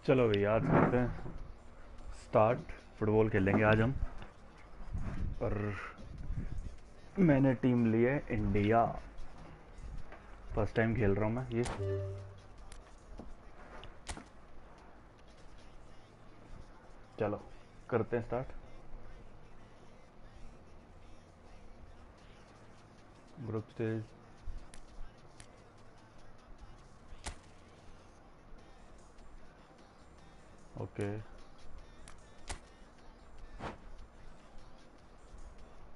चलो भाई आज करते हैं स्टार्ट। फुटबॉल खेलेंगे आज हम। और मैंने टीम ली है इंडिया। फर्स्ट टाइम खेल रहा हूँ मैं ये। चलो करते हैं start. Group stage. Okay,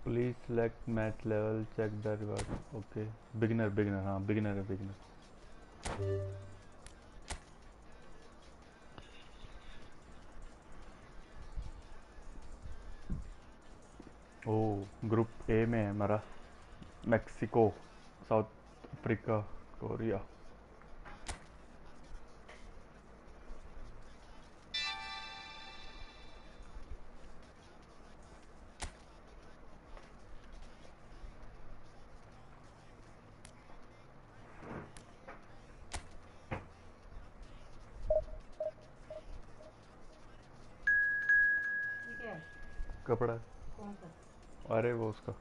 please select match level, check the reward. Okay, beginner beginner, हाँ बिगिनर है बिगिनर। ओ, ग्रुप ए में है हमारा मैक्सिको, साउथ अफ्रीका, कोरिया। ठीक है। कपड़ा है। कौन सा? अरे वो उसका।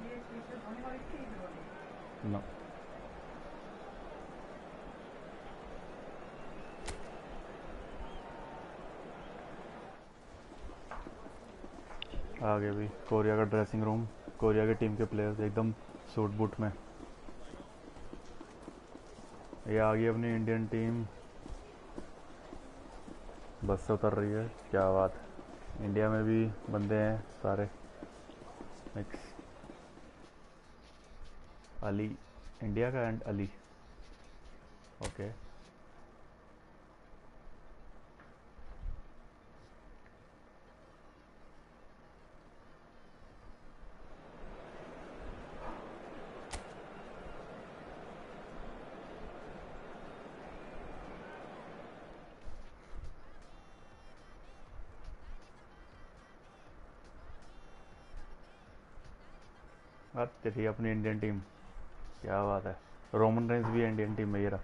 ये टी-शर्ट धोने वाली थी इधर वाली। ना, आ गया भाई कोरिया का ड्रेसिंग रूम। कोरिया की टीम के प्लेयर्स एकदम सूट बूट में। ये आ गई अपनी इंडियन टीम। बस से उतर रही है, क्या बात है। इंडिया में भी बंदे हैं सारे मिक्स। अली, इंडिया का एंड अली। ओके, आती थी अपनी इंडियन टीम। क्या बात है। रोमन रेंस भी है इंडियन टीम में, ये रहा।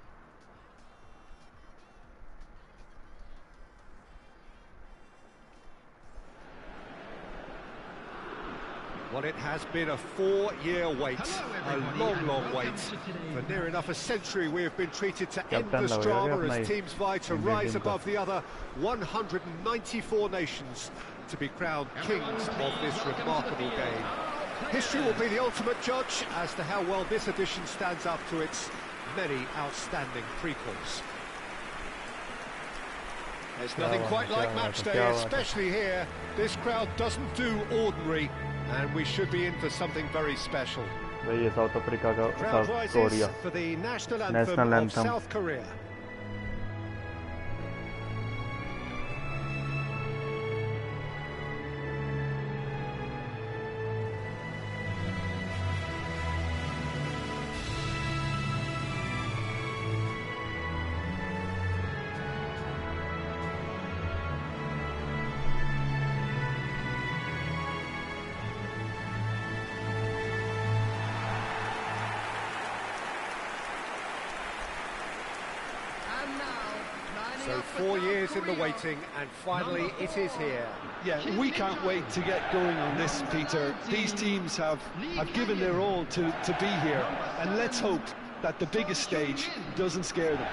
Well, it has been a 4-year wait, a long, long wait. For near enough a century, we have been treated to captain endless लग रहा है drama अपना as he teams vie to Indian rise team का। above the other 194 nations to be crowned kings of this remarkable game. History will be the ultimate judge as to how well this edition stands up to its many outstanding prequels. There's nothing quite like match day, especially here. This crowd doesn't do ordinary, and we should be in for something very special. भाई ये south Africa का, Crowd south rises Korea for the national national anthem of anthem. South Korea. So 4 years in the waiting, and finally it is here. Yeah, we can't wait to get going on this, Peter. These teams have given their all to be here, and let's hope that the biggest stage doesn't scare them.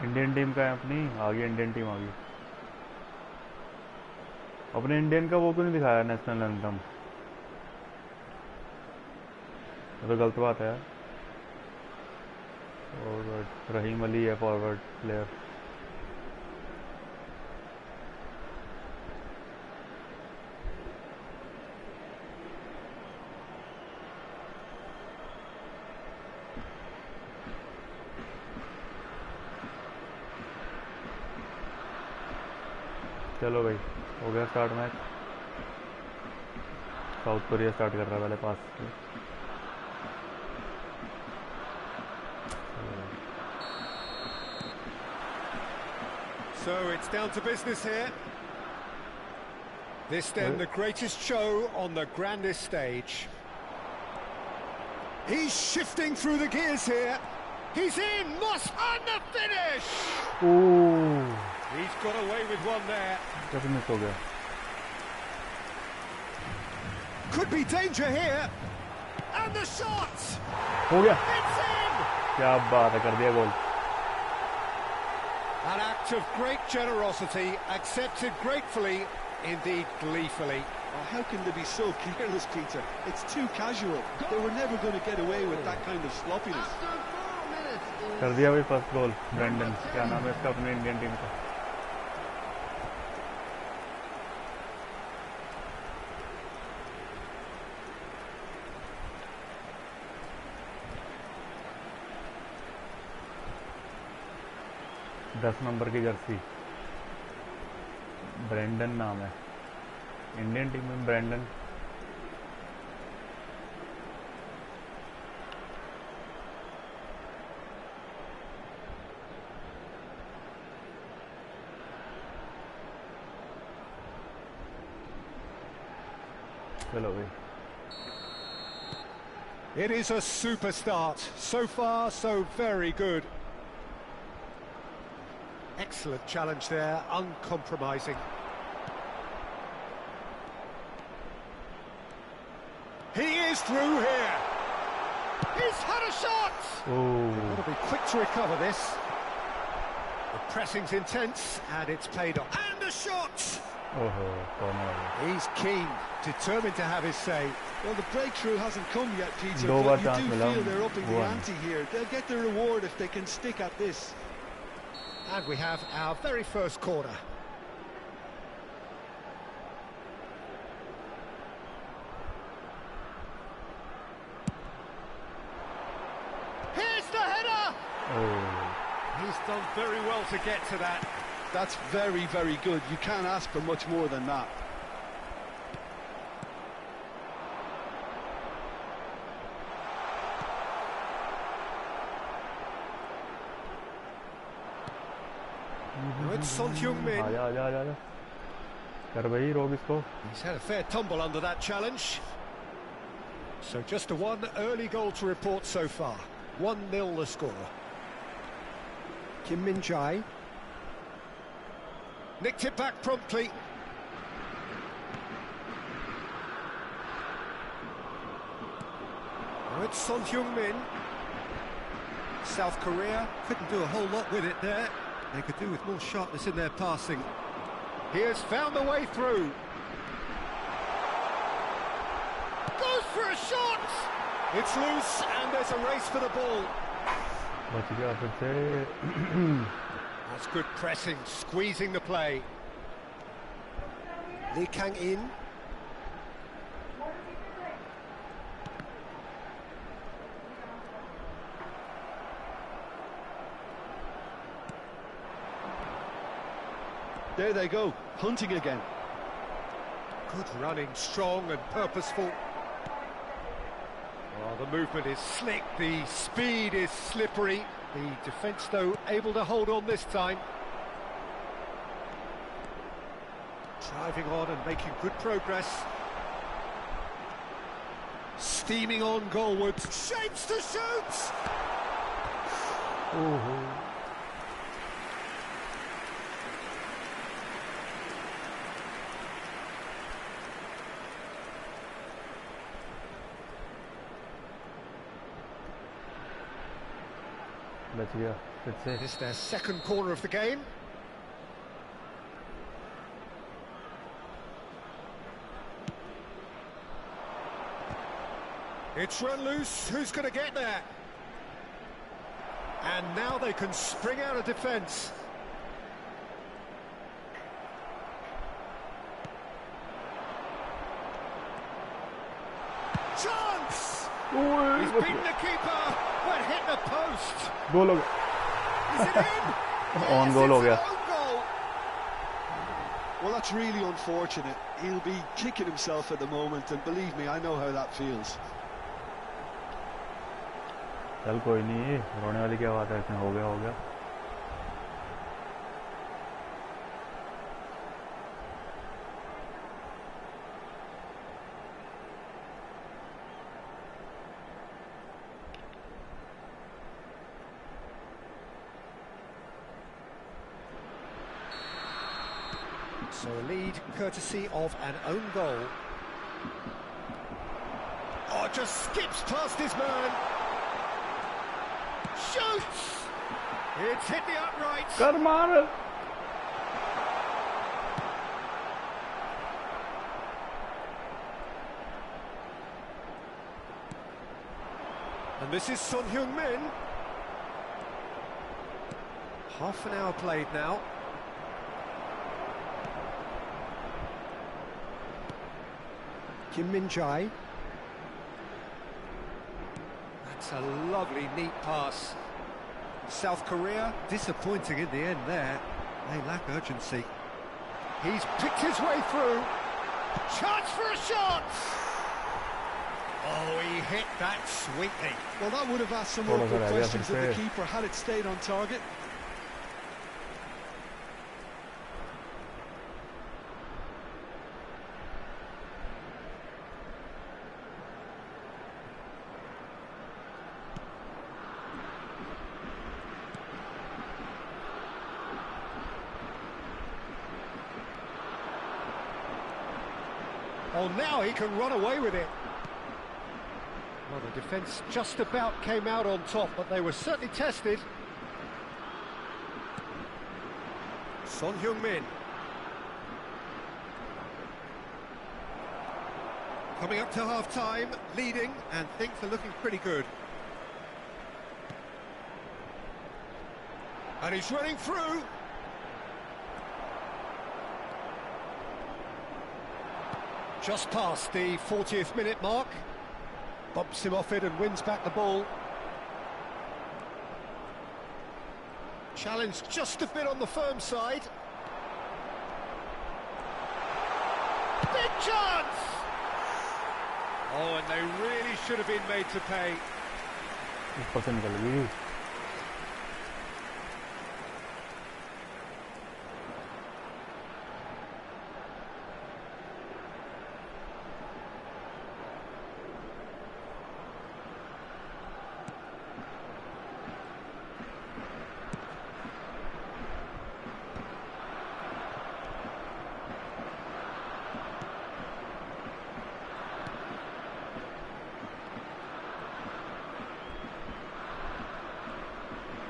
Indian team का है अपनी, आ गई Indian team आ गई। अपने Indian का वो क्यों नहीं दिखाया नेशनल एंथम? ये तो गलत बात है यार। फॉरवर्ड रहीम अली है, फॉरवर्ड प्लेयर। चलो भाई हो गया start match. South Korea start कर रहा है पहले पास। So it's down to business here. This then the greatest show on the grandest stage. He's shifting through the gears here. He's in, Moss on the finish! Oh He's got away with one there. कैसे miss हो गया? Could be danger here. And the shot! हो गया? It's in! क्या बात है, कर दिया गोल. An act of great generosity, accepted gratefully, indeed gleefully. Oh, how can they be so careless, Peter? It's too casual. They were never going to get away with that kind of sloppiness. कर दिया भाई first goal. Brendon, क्या नाम है इसका अपनी Indian team का? दस नंबर की जर्सी. ब्रेंडन नाम है. इंडियन टीम में ब्रेंडन. चलो भाई. It is a super start. So far, so very good. Excellent challenge there, uncompromising. He is through here. He's had a shot. Oh Got to be quick to recover this. The pressing's intense, and it's paid off. And the shot. ओहो corner आ गया. He's keen, determined to have his say. Well, the breakthrough hasn't come yet, Peter, दो बार but you chance do मिला. feel they're upping the हुआ. ante here. They'll get the reward if they can stick at this. And we have our very first corner. Here's the header! Oh He's done very well to get to that. That's very, very good. You can't ask for much more than that. Now it's Son Heung-min. आजा आजा आजा आजा. कर भाई रोक इसको. He's had a fair tumble under that challenge. So just a one early goal to report so far. 1-0 the score. Kim Min-jae. Nicked it back promptly. Now it's Son Heung-min. South Korea couldn't do a whole lot with it there. They could do with more sharpness in their passing. He has found a way through. Goes for a shot! It's loose and there's a race for the ball. बच गया फिर से. That's good pressing, squeezing the play. Lee Kang-in. There they go, hunting again. Good running, strong and purposeful. Well, the movement is slick, the speed is slippery. The defence, though, able to hold on this time. Driving on and making good progress. Steaming on goalwards. Shapes to shoot! ओहो बच गया फिर से. It's their second corner of the game. It's run loose, who's going to get there? And now they can spring out of defence. Chance! He's beaten the keeper, but hit the post. गोल हो गया. Is it in? On goal हो गया. It's an own goal. Well, that's really unfortunate. He'll be kicking himself at the moment, and believe me, I know how that feels. चल कोई नहीं, रोने वाली क्या बात है, इसमें हो गया हो गया. So a lead courtesy of an own goal. Oh, just skips past his man. Shoots! It's hit the uprights. कर मार. And this is Son Heung-min. Half an hour played now. Kim Min-jae. That's a lovely, neat pass. South Korea disappointing in the end there. They lack urgency. He's picked his way through. Chance for a shot! Oh, he hit that sweetly. Well, that would have asked some awkward questions of the keeper had it stayed on target. Oh, now he can run away with it. Well, the defence just about came out on top, but they were certainly tested. Son Heung-min. Coming up to half-time, leading, and things are looking pretty good. And he's running through. Just past the 40th minute mark. Bumps him off it and wins back the ball. Challenged just a bit on the firm side. Big chance! Oh, and they really should have been made to pay.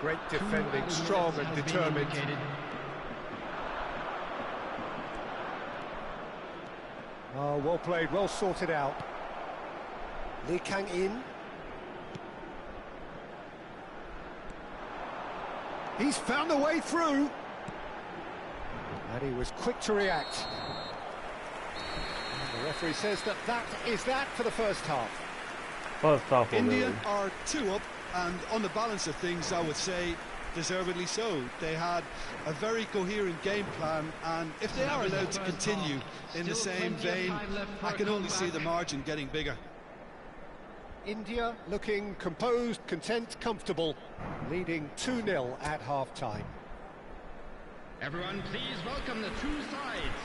Great defending, strong and determined. Oh, well played, well sorted out. Lee Kang-in. He's found a way through. And he was quick to react. And the referee says that is that for the first half. First half. India are 2 up. And on the balance of things, I would say deservedly so. They had a very coherent game plan, and if they are allowed to continue in the same vein, I can only see the margin getting bigger. India looking composed, content, comfortable, leading 2-0 at half-time. Everyone, please welcome the two sides.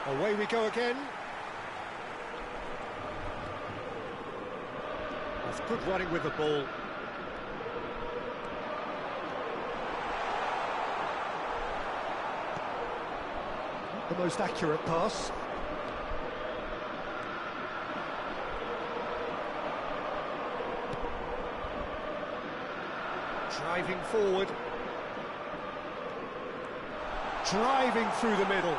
Away we go again. That's good running with the ball. Not the most accurate pass. Driving forward. Driving through the middle.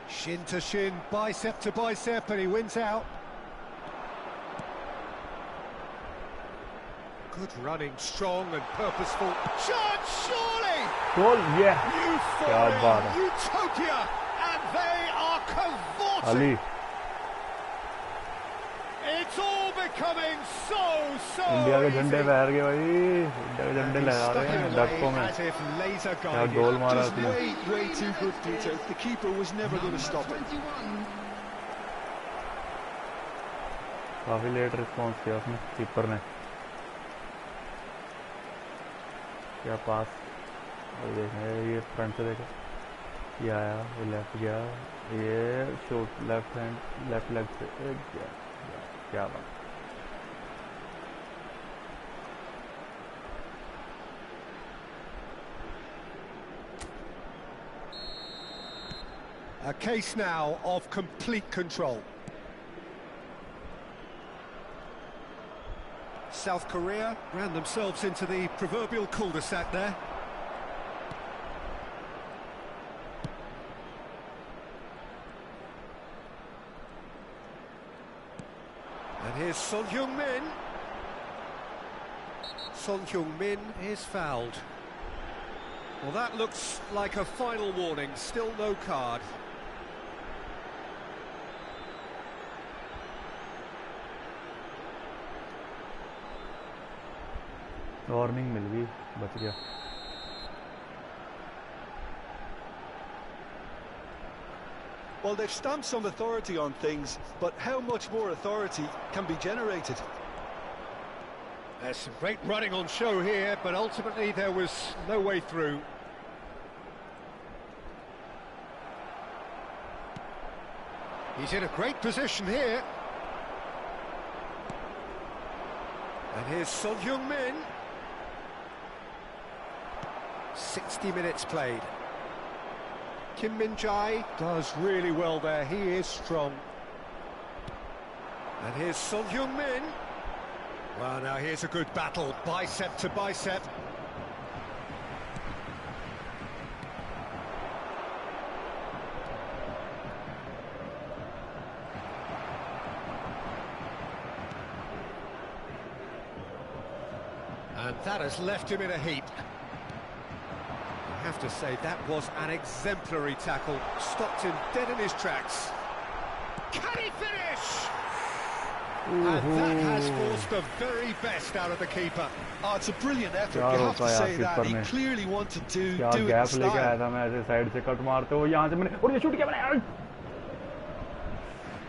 Shin to shin, bicep to bicep, and he wins out. Good running, strong and purposeful. Chance, surely! Goal, yeah. Euphoria, utopia, and they are cavorting. Ali. It's all becoming so India के easy. झंडे फहर गए भाई. India के झंडे लगा रहे हैं डटकों में. As if laser क्या guided. गोल मारा Just उसने. way too good, Peter. The keeper was never going to stop it. काफी लेट रिस्पॉन्स किया उसने कीपर ने. क्या पास, और देखना ये फ्रंट से देखो, ये आया, वो लेफ्ट गया, ये shot left hand left leg से क्या बात। A case now of complete control. South Korea ran themselves into the proverbial cul-de-sac there. And here's Son Heung-min. Son Heung-min is fouled. Well, that looks like a final warning, still no card. Warning मिल गई, बच गया। Well, they've stamped some authority on things, but how much more authority can be generated? There's some great running on show here, but ultimately there was no way through. He's in a great position here. And here's Son Heung-min. 60 minutes played. Kim Min-jae does really well there, he is strong. And here's Son Heung-min. Well, now here's a good battle, bicep to bicep. And that has left him in a heap. I have to say, that was an exemplary tackle. Stopped him dead in his tracks. Can he finish? And that has forced the very best out of the keeper. Oh, it's a brilliant effort. You have to say that. He clearly wanted to do it in style. लेके आया था मैं ऐसे side से cut मारते हुए, यहाँ से मैंने और ये शूट किया मैंने,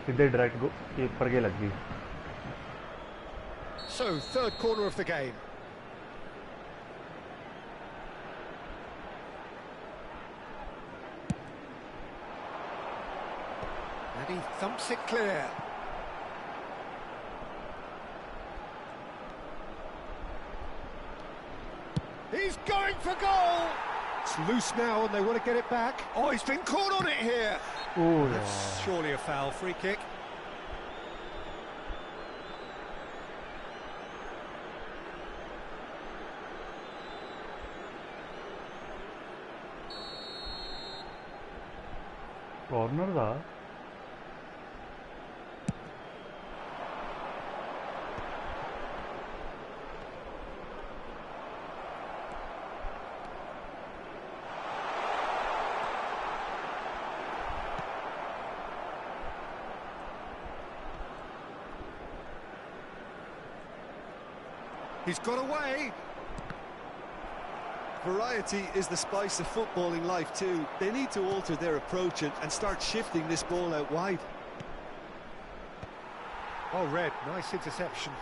सीधे डायरेक्ट कीपर के लग गई। So, third corner of the game. And he thumps it clear. He's going for goal! It's loose now and they want to get it back. Oh, he's been caught on it here! Oh, that's surely a foul, free kick. Corner था। He's got away. Variety is the spice of footballing life too. They need to alter their approach and start shifting this ball out wide. Oh, Red, nice interception.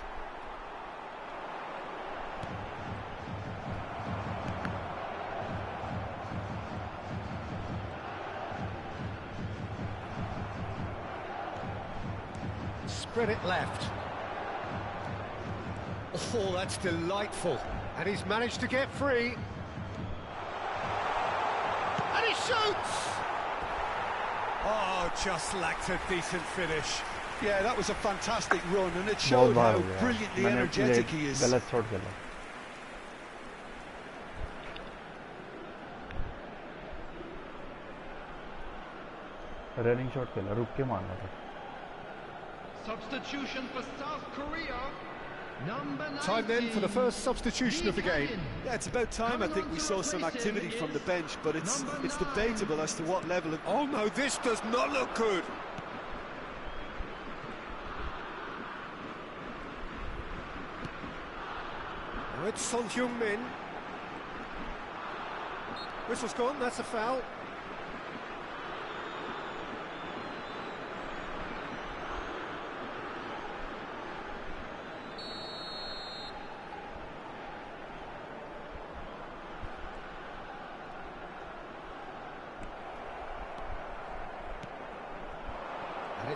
Spread it left. Oh, that's delightful. And he's managed to get free. And he shoots! Oh, just lacked a decent finish. Yeah, that was a fantastic run, and it showed how brilliantly energetic he is. गलत shot खेला। Running shot खेला, रुक के मारना था। Substitution for South Korea. Time then for the first substitution of the game. Yeah, it's about time. I think we saw some activity from the bench, but it's debatable as to what level of... Oh no, this does not look good. Now it's Son Heung-min. Whistle's gone, that's a foul.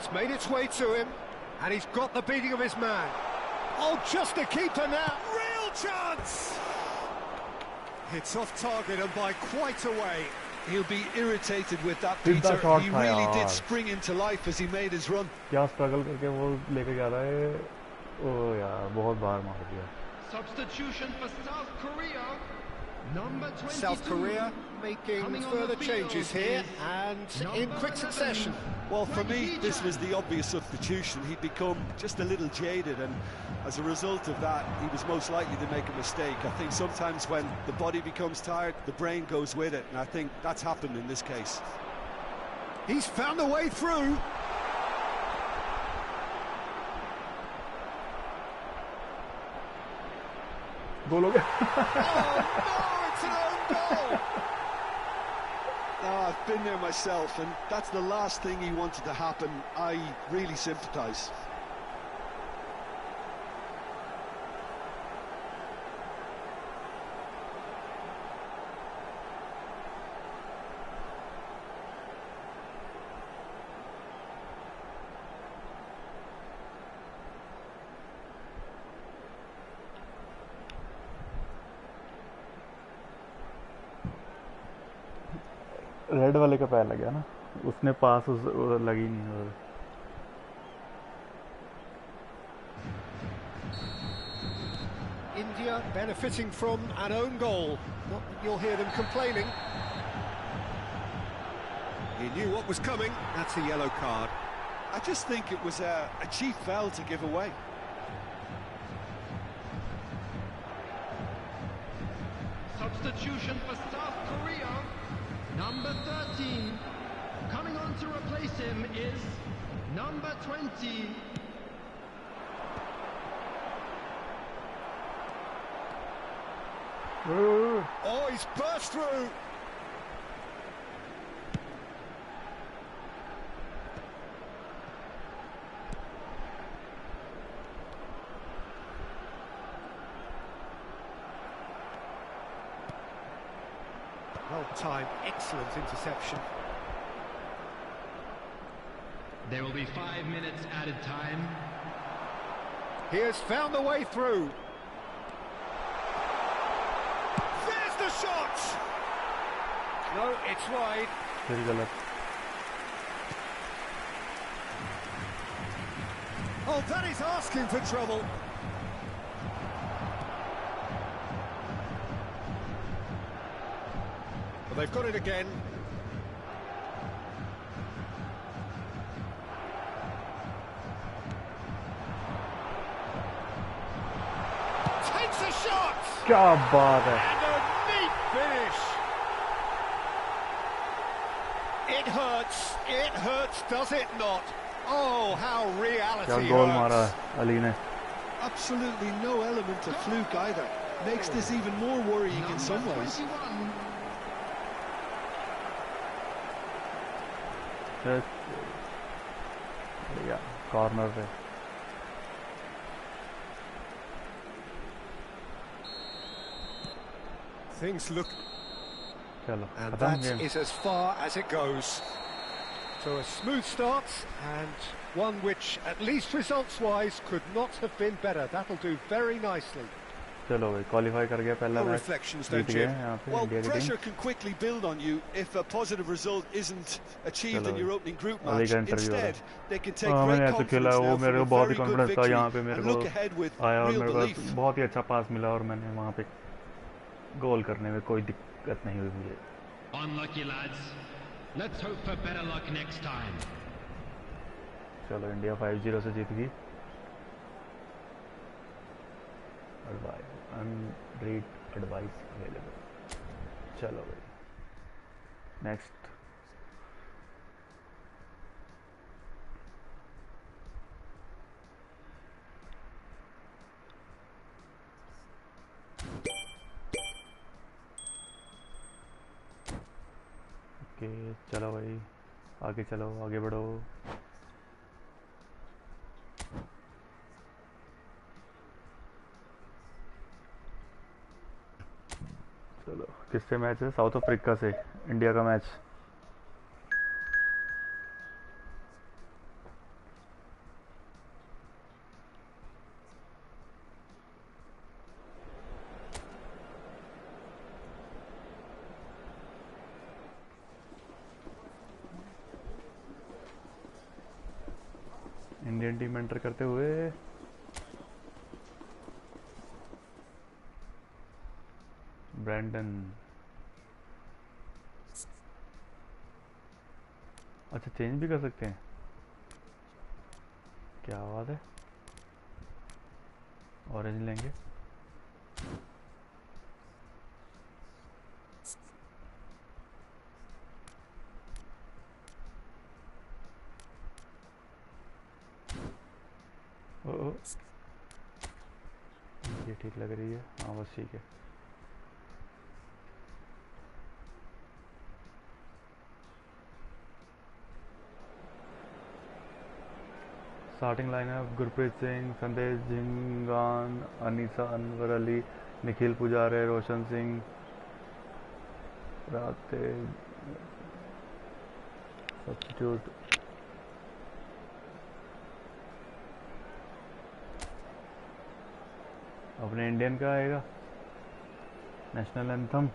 It's made its way to him, and he's got the beating of his man. Oh, just a keeper now. Real chance! It's off target and by quite a way. He'll be irritated with that, Did that Peter. shot He था really यार। did spring into life as he made his run. क्या struggle करके वो लेके जा रहा है। ओ यार बहुत बार मार दिया। Substitution for South Korea. Number 22. South Korea making Coming on further the field changes here, is and in number quick 11. succession. Well, for me, this was the obvious substitution. He'd become just a little jaded, and as a result of that, he was most likely to make a mistake. I think sometimes when the body becomes tired, the brain goes with it, and I think that's happened in this case. He's found a way through. गोल हो गया। Oh no, it's an own goal! I've been there myself, and that's the last thing he wanted to happen. I really sympathise. Red वाले का पैर लग गया ना, उसने पास लगी नहीं। और India benefiting from an own goal. Not that you'll hear them complaining. He knew what was coming. That's a yellow card. I just think it was a cheap foul to give away. Substitution for South Korea. Number 13. Coming on to replace him is number 20. Oh, he's burst through. Well timed, excellent interception. There will be 5 minutes added time. He has found the way through. There's the shot! No, it's wide. फिर गलत। Oh, that is asking for trouble. But they've got it again. Takes a shot! क्या बात है। And a neat finish. It hurts, does it not? Oh, how क्या reality गोल मारा hurts. Ali ने। Absolutely no element of fluke either. Makes this even more worrying in some Number ways. 21. बढ़िया corner पे। Things look... चलो And खत्म that game. is as far as it goes. So a smooth start, and one which, at least results-wise, could not have been better. That'll do very nicely. चलो भाई qualify कर गया पहला No match. reflections जीत then, गए Jim. यहाँ पे Well, India की pressure team. can quickly build on you if a positive result isn't achieved in चलो your opening group Ali match. का इंटरव्यू हो रहा Instead, है। they can take हाँ great मैंने ऐसे खेला confidence वो now मेरे from को a बहुत ही very good कॉन्फिडेंस था victory यहाँ पे मेरे and को look ahead with आया और real मेरे belief. को बहुत ही अच्छा पास मिला और मैंने वहाँ पे गोल करने में कोई दिक्कत नहीं हुई मुझे। Unlucky lads. Let's hope for better luck next time. चलो इंडिया 5-0 से जीत गई। Unread advice available. चलो भाई नेक्स्ट। ओके चलो भाई आगे चलो आगे बढ़ो। चलो किससे मैच है? साउथ अफ्रीका से इंडिया का मैच। इंडियन टीम एंटर करते हुए ब्रैंडन। अच्छा चेंज भी कर सकते हैं, क्या बात है। ऑरेंज लेंगे। ओ ये ठीक लग रही है, हाँ बस ठीक है। स्टार्टिंग लाइनअप गुरप्रीत सिंह, संदेश झिंगान, अनीसा अनवर अली, निखिल पुजारे, रोशन सिंह, राते सब्स्टिट्यूट। अपने इंडियन का आएगा नेशनल एंथम।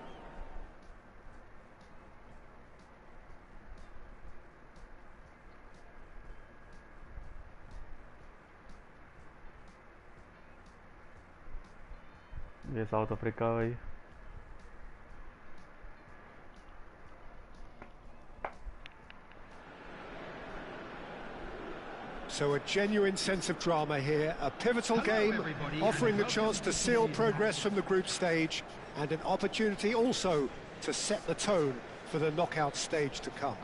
ये साउथ अफ्रीका भाई। So a genuine sense of drama here, a pivotal game, offering the chance to seal progress from the group stage and an opportunity also to set the tone for the knockout stage to come.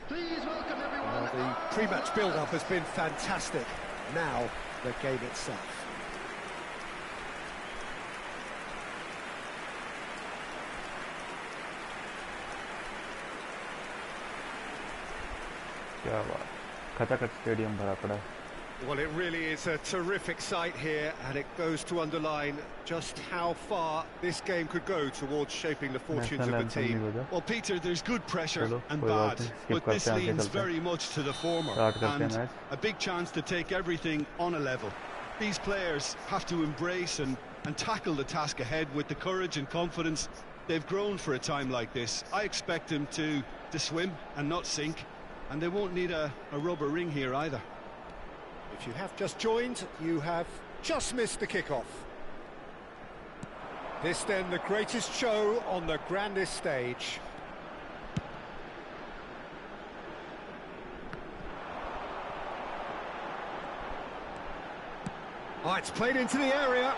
Please welcome everyone. The pre-match build-up has been fantastic. Now, the game itself. क्या बात, खचाखच stadium भरा पड़ा है। Well, it really is a terrific sight here, and it goes to underline just how far this game could go towards shaping the fortunes of the team. Well, Peter, there's good pressure चलो, and कोई बात bad, नहीं, skip but this करते हैं, आगे leans चलते हैं। very much to the former, Start करते हैं and match. a big chance to take everything on a level. These players have to embrace and tackle the task ahead with the courage and confidence they've grown for a time like this. I expect them to swim and not sink, and they won't need a rubber ring here either. If you have just joined, you have just missed the kickoff. This then the greatest show on the grandest stage. Oh, it's played into the area.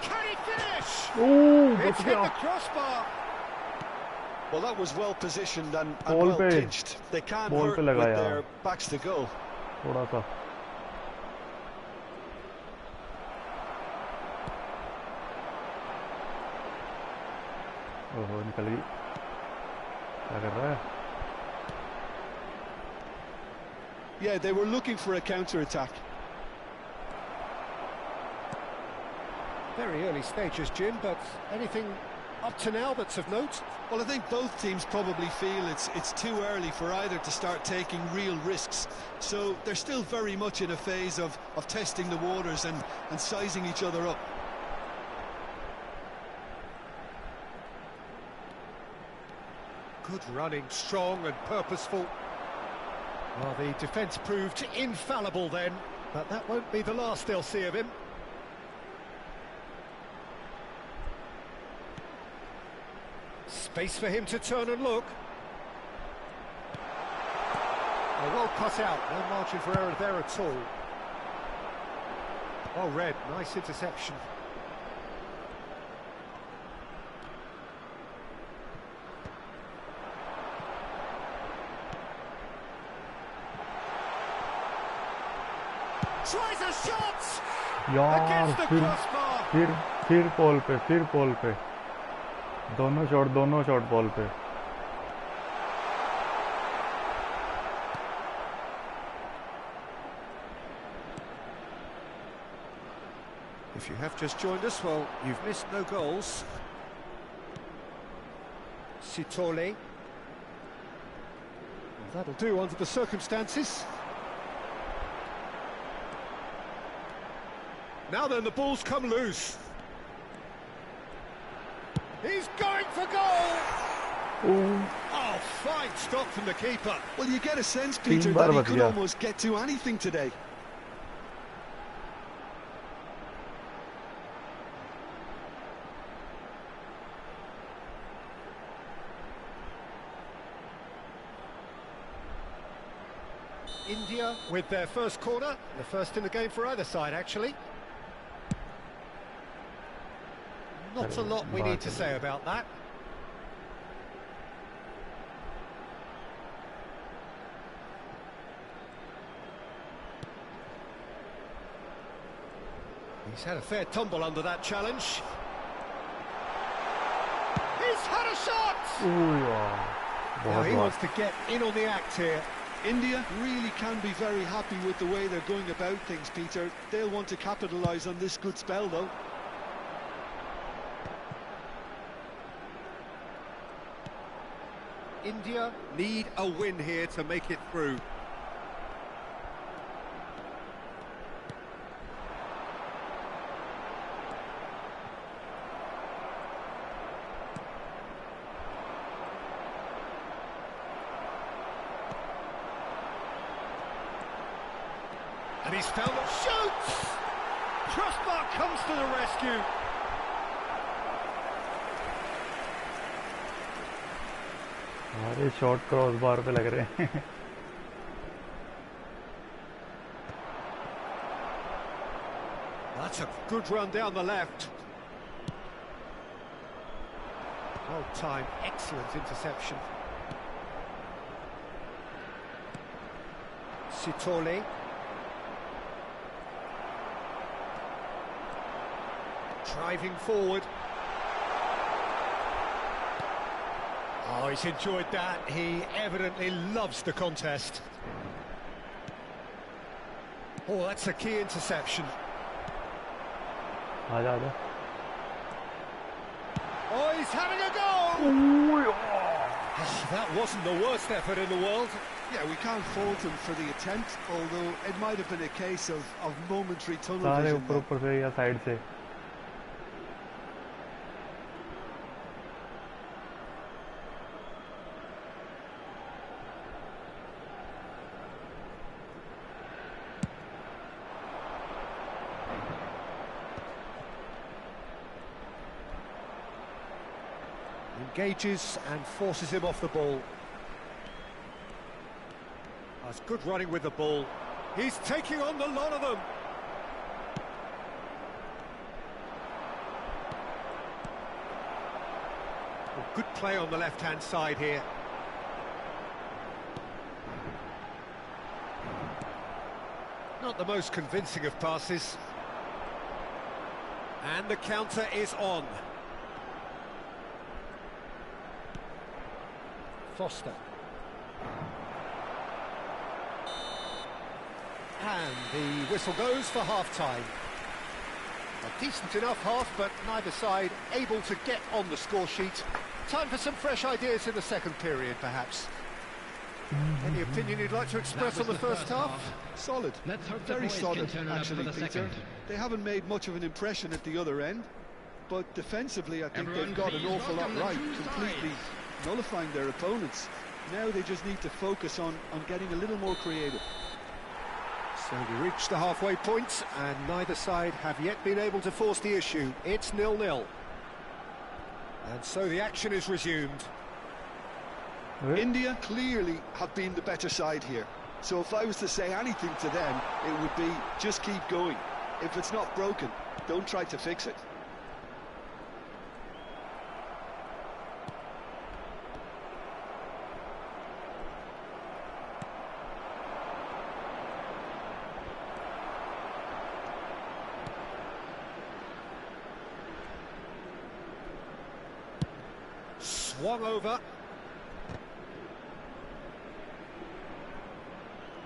Can he finish? It's hit the crossbar. Well, that was well positioned and Ball well पे, pitched. They can't ball hurt पे with लगाया। their backs to goal. थोड़ा सा ओहो निकल गई, क्या कर रहा है। Yeah, they were looking for a counter-attack. Very early stages, Jim, but anything up to now that's of note? Well, I think both teams probably feel it's too early for either to start taking real risks. So they're still very much in a phase of testing the waters and sizing each other up. Good running, strong and purposeful. Well, the defence proved infallible then, but that won't be the last they'll see of him. Space for him to turn and look. Oh, well cut out, no margin for error there at all. Oh, Red, nice interception. Tries a shot यार against the crossbar. फिर पोल पे दोनों shot ball पे। If you have just joined us, well, you've missed no goals. Sitole. Well, that'll do under the circumstances. Now then, the ball's come loose. He's going for goal! Oh, fine stop from the keeper. Well, you get a sense, तीन Peter, bar that he बच could गया. almost get to anything today. India with their first corner, the first in the game for either side, actually. Not a lot we need to say about that. He's had a fair tumble under that challenge. He's had a shot! Now he wants to get in on the act here. India really can be very happy with the way they're going about things, Peter. They'll want to capitalise on this good spell, though. India need a win here to make it through. And he's found it. Shoots! Crossbar comes to the rescue. अरे shot cross bar पे लग रहे हैं. That's a good run down the left. Well timed, excellent interception. Sitole. Driving forward. Oh, he's enjoyed that. He evidently loves the contest. Oh, that's a key interception. आजा आजा. Oh, he's having a go! Oh, that wasn't the worst effort in the world. Yeah, we can't fault him for the attempt, although it might have been a case of momentary tunnel सारे vision. ऊपर ऊपर से या side से. Engages and forces him off the ball. That's good running with the ball. He's taking on the lot of them. Well, good play on the left-hand side here. Not the most convincing of passes. And the counter is on. Foster. And the whistle goes for half-time. A decent enough half, but neither side able to get on the score sheet. Time for some fresh ideas in the second period, perhaps. Any opinion you'd like to express on the first half? Solid. Let's hope the Very boys solid, can turn it up actually, for the Peter. second. They haven't made much of an impression at the other end, but defensively I think Everyone they've got an please awful lot welcome the right, true completely sides. nullifying their opponents. Now they just need to focus on getting a little more creative. So we reach the halfway point, and neither side have yet been able to force the issue. It's 0-0. And so the action is resumed. India clearly have been the better side here. So if I was to say anything to them, it would be just keep going. If it's not broken, don't try to fix it. Swung over.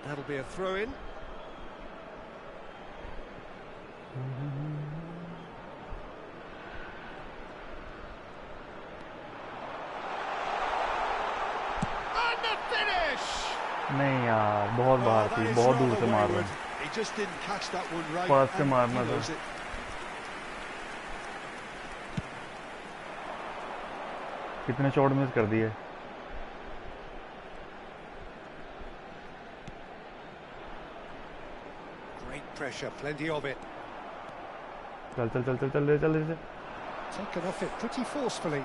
That'll be a throw-in. And the finish! नहीं यार बहुत बाहर that थी, is बहुत दूर rather से मार रहा wayward. हूँ. He just didn't catch that one right. पास से and मारना he था. knows it. कितने शॉट मिस कर दिए। Great pressure, plenty of it. चल चल चल चल चल ले चल ले। Taken off it pretty forcefully.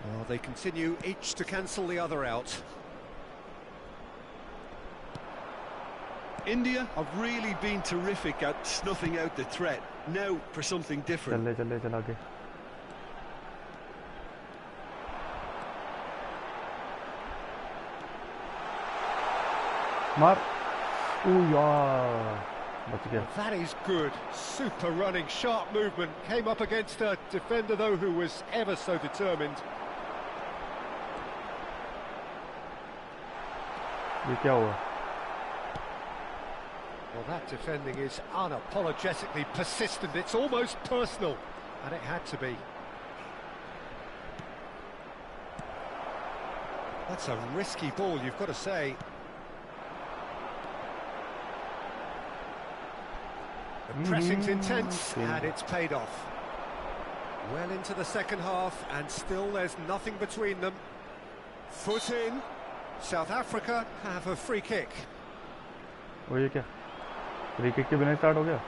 Well, they continue each to cancel the other out. India have really been terrific at snuffing out the threat. Now for something different. चल ले चल आगे। मार। ओ यार बच गया। That is good. Super running, sharp movement. Came up against a defender, though, who was ever so determined. ये क्या हुआ? Well, that defending is unapologetically persistent. It's almost personal, and it had to be. That's a risky ball, you've got to say. The pressing's intense, and it's paid off. Well into the second half, and still there's nothing between them. Foot in. South Africa have a free kick. वो ये क्या? Free kick के बिना start हो गया?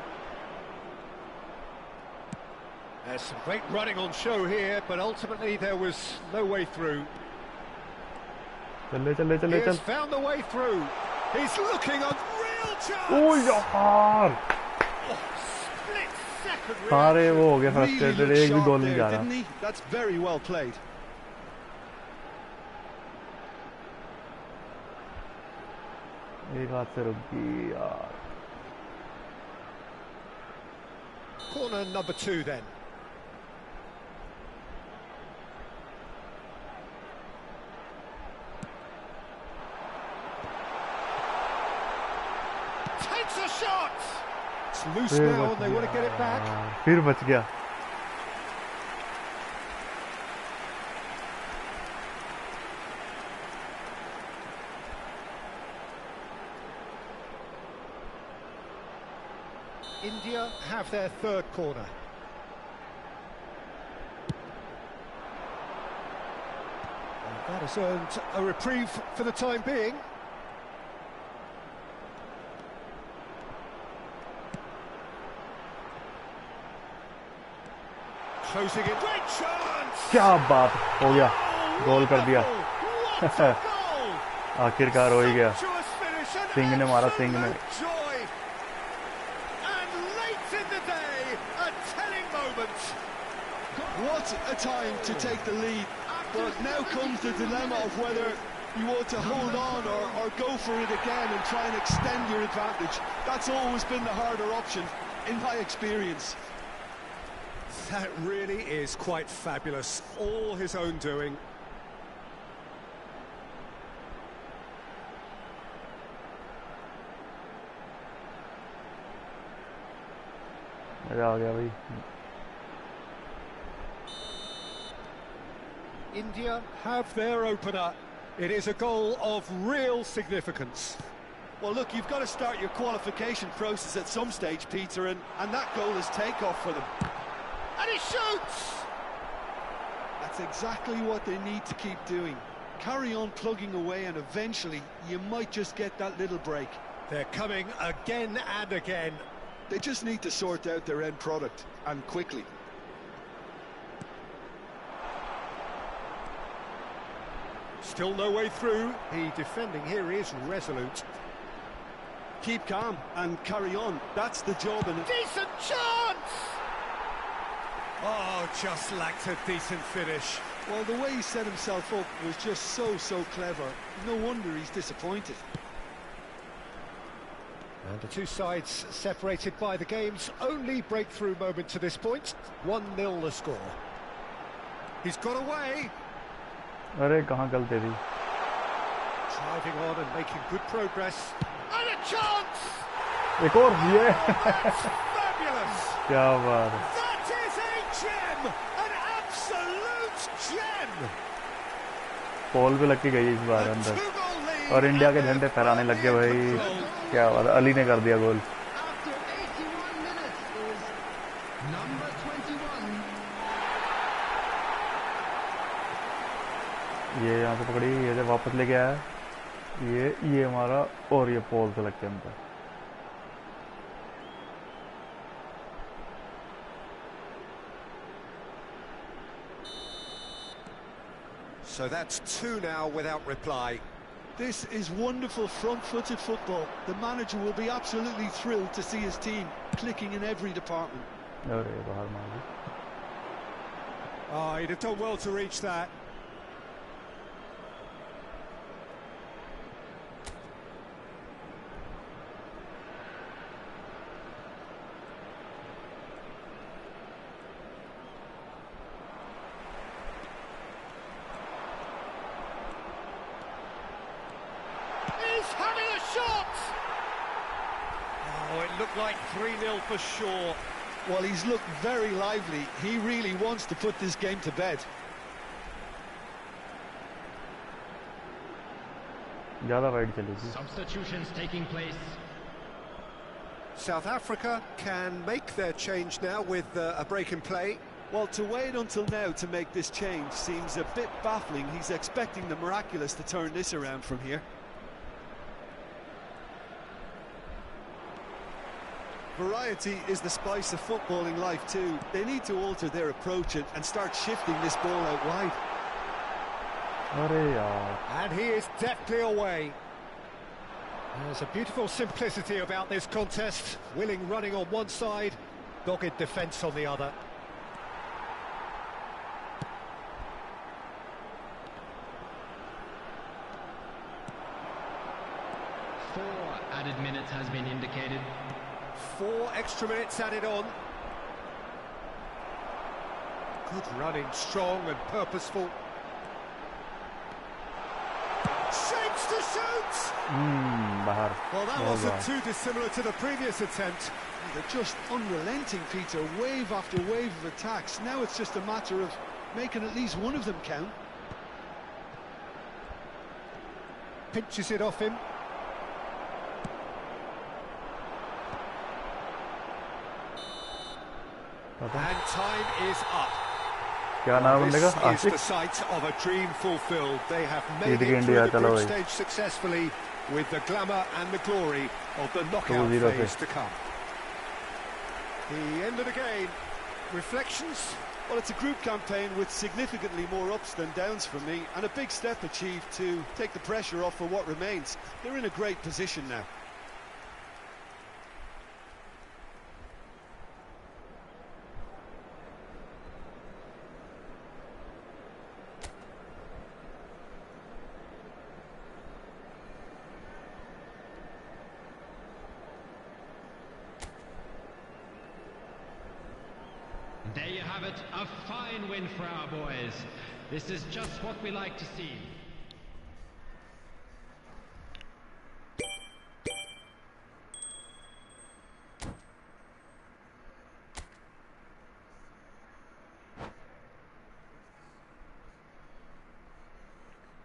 There's some great running on show here, but ultimately there was no way through. चल ले He has found the way through. He's looking on real chance. ओ यार! Split second. सारे वो हो गए Really फ्रस्ट्रेटेड, looked एक भी sharp गोल नहीं there, जा रहा। didn't he? That's very well played. एक हाथ से रुक गई यार। Corner number 2 then. Takes a shot. It's loose फिर now, बच and they want to get it back. गया। फिर बच गया। India have their third corner. And that has earned a reprieve for the time being. Closing it. Great chance! क्या बात हो गया, गोल कर दिया। What a goal! आखिरकार हो ही गया। Sumptuous finish and सिंह ने मारा, सिंह ने। absolute joy. And late in the day, a telling moment. What a time to take the lead. But now comes the dilemma of whether you want to hold on or go for it again and try and extend your advantage. That's always been the harder option, in my experience. That really is quite fabulous. All his own doing. मजा आ गया भाई। India have their opener. It is a goal of real significance. Well, look, you've got to start your qualification process at some stage, Peter, and that goal is takeoff for them. And he shoots! That's exactly what they need to keep doing. Carry on plugging away, and eventually you might just get that little break. They're coming again and again. They just need to sort out their end product, and quickly. Still no way through. The defending here is resolute. Keep calm and carry on. That's the job. And Decent chance! Oh, just lacked a decent finish. well, the way he set himself up was just so clever. No wonder he's disappointed. And the two sides separated by the game's only breakthrough moment to this point. 1-0 the score. He's got away. अरे कहाँ गलती थी? Driving on and making good progress. And a chance! एक और ये Fabulous! क्या बात है? That is a gem! An absolute gem! Ball भी लग के गई इस बार A अंदर, two-goal lead और इंडिया के and झंडे a फहराने लग गए भाई। brilliant goal. क्या बात है, अली ने कर दिया गोल। After 81 minutes is number 21. ये यहाँ से पकड़ी, ये जब वापस लेके आया, ये हमारा, और ये पोल से लग के हमको। So that's two now without reply. This is wonderful front-footed football. The manager will be absolutely thrilled to see his team clicking in every department. अरे बाहर मार दी। Oh, he'd have done well to reach that. He's having a shot! Oh, it looked like 3-0 for sure. Well, he's looked very lively. He really wants to put this game to bed. ज़्यादा wide चली थी। Substitutions taking place. South Africa can make their change now with a break in play. Well, to wait until now to make this change seems a bit baffling. He's expecting the miraculous to turn this around from here. Variety is the spice of footballing life too. They need to alter their approach and start shifting this ball out wide. अरे यार। And he is deftly away. There's a beautiful simplicity about this contest. Willing running on one side, dogged defence on the other. Four added minutes has been indicated. 4 extra minutes added on. Good running, strong and purposeful. Shapes to shoot! बाहर। Well, that बहुत wasn't बाहर। too dissimilar to the previous attempt. They're just unrelenting, Peter. Wave after wave of attacks. Now it's just a matter of making at least one of them count. Pinches it off him. And time is up. क्या नाम है बंदे का? This is the आशिक। sight of a dream fulfilled. They have जीत made गए it through India, the चलो group भाई। stage successfully with the glamour and the glory of the knockout 2-0 phase से। to come. The end of the game. Reflections? Well, it's a group campaign with significantly more ups than downs for me, and a big step achieved to take the pressure off for what remains. They're in a great position now. There you have it, a fine win for our boys. This is just what we like to see.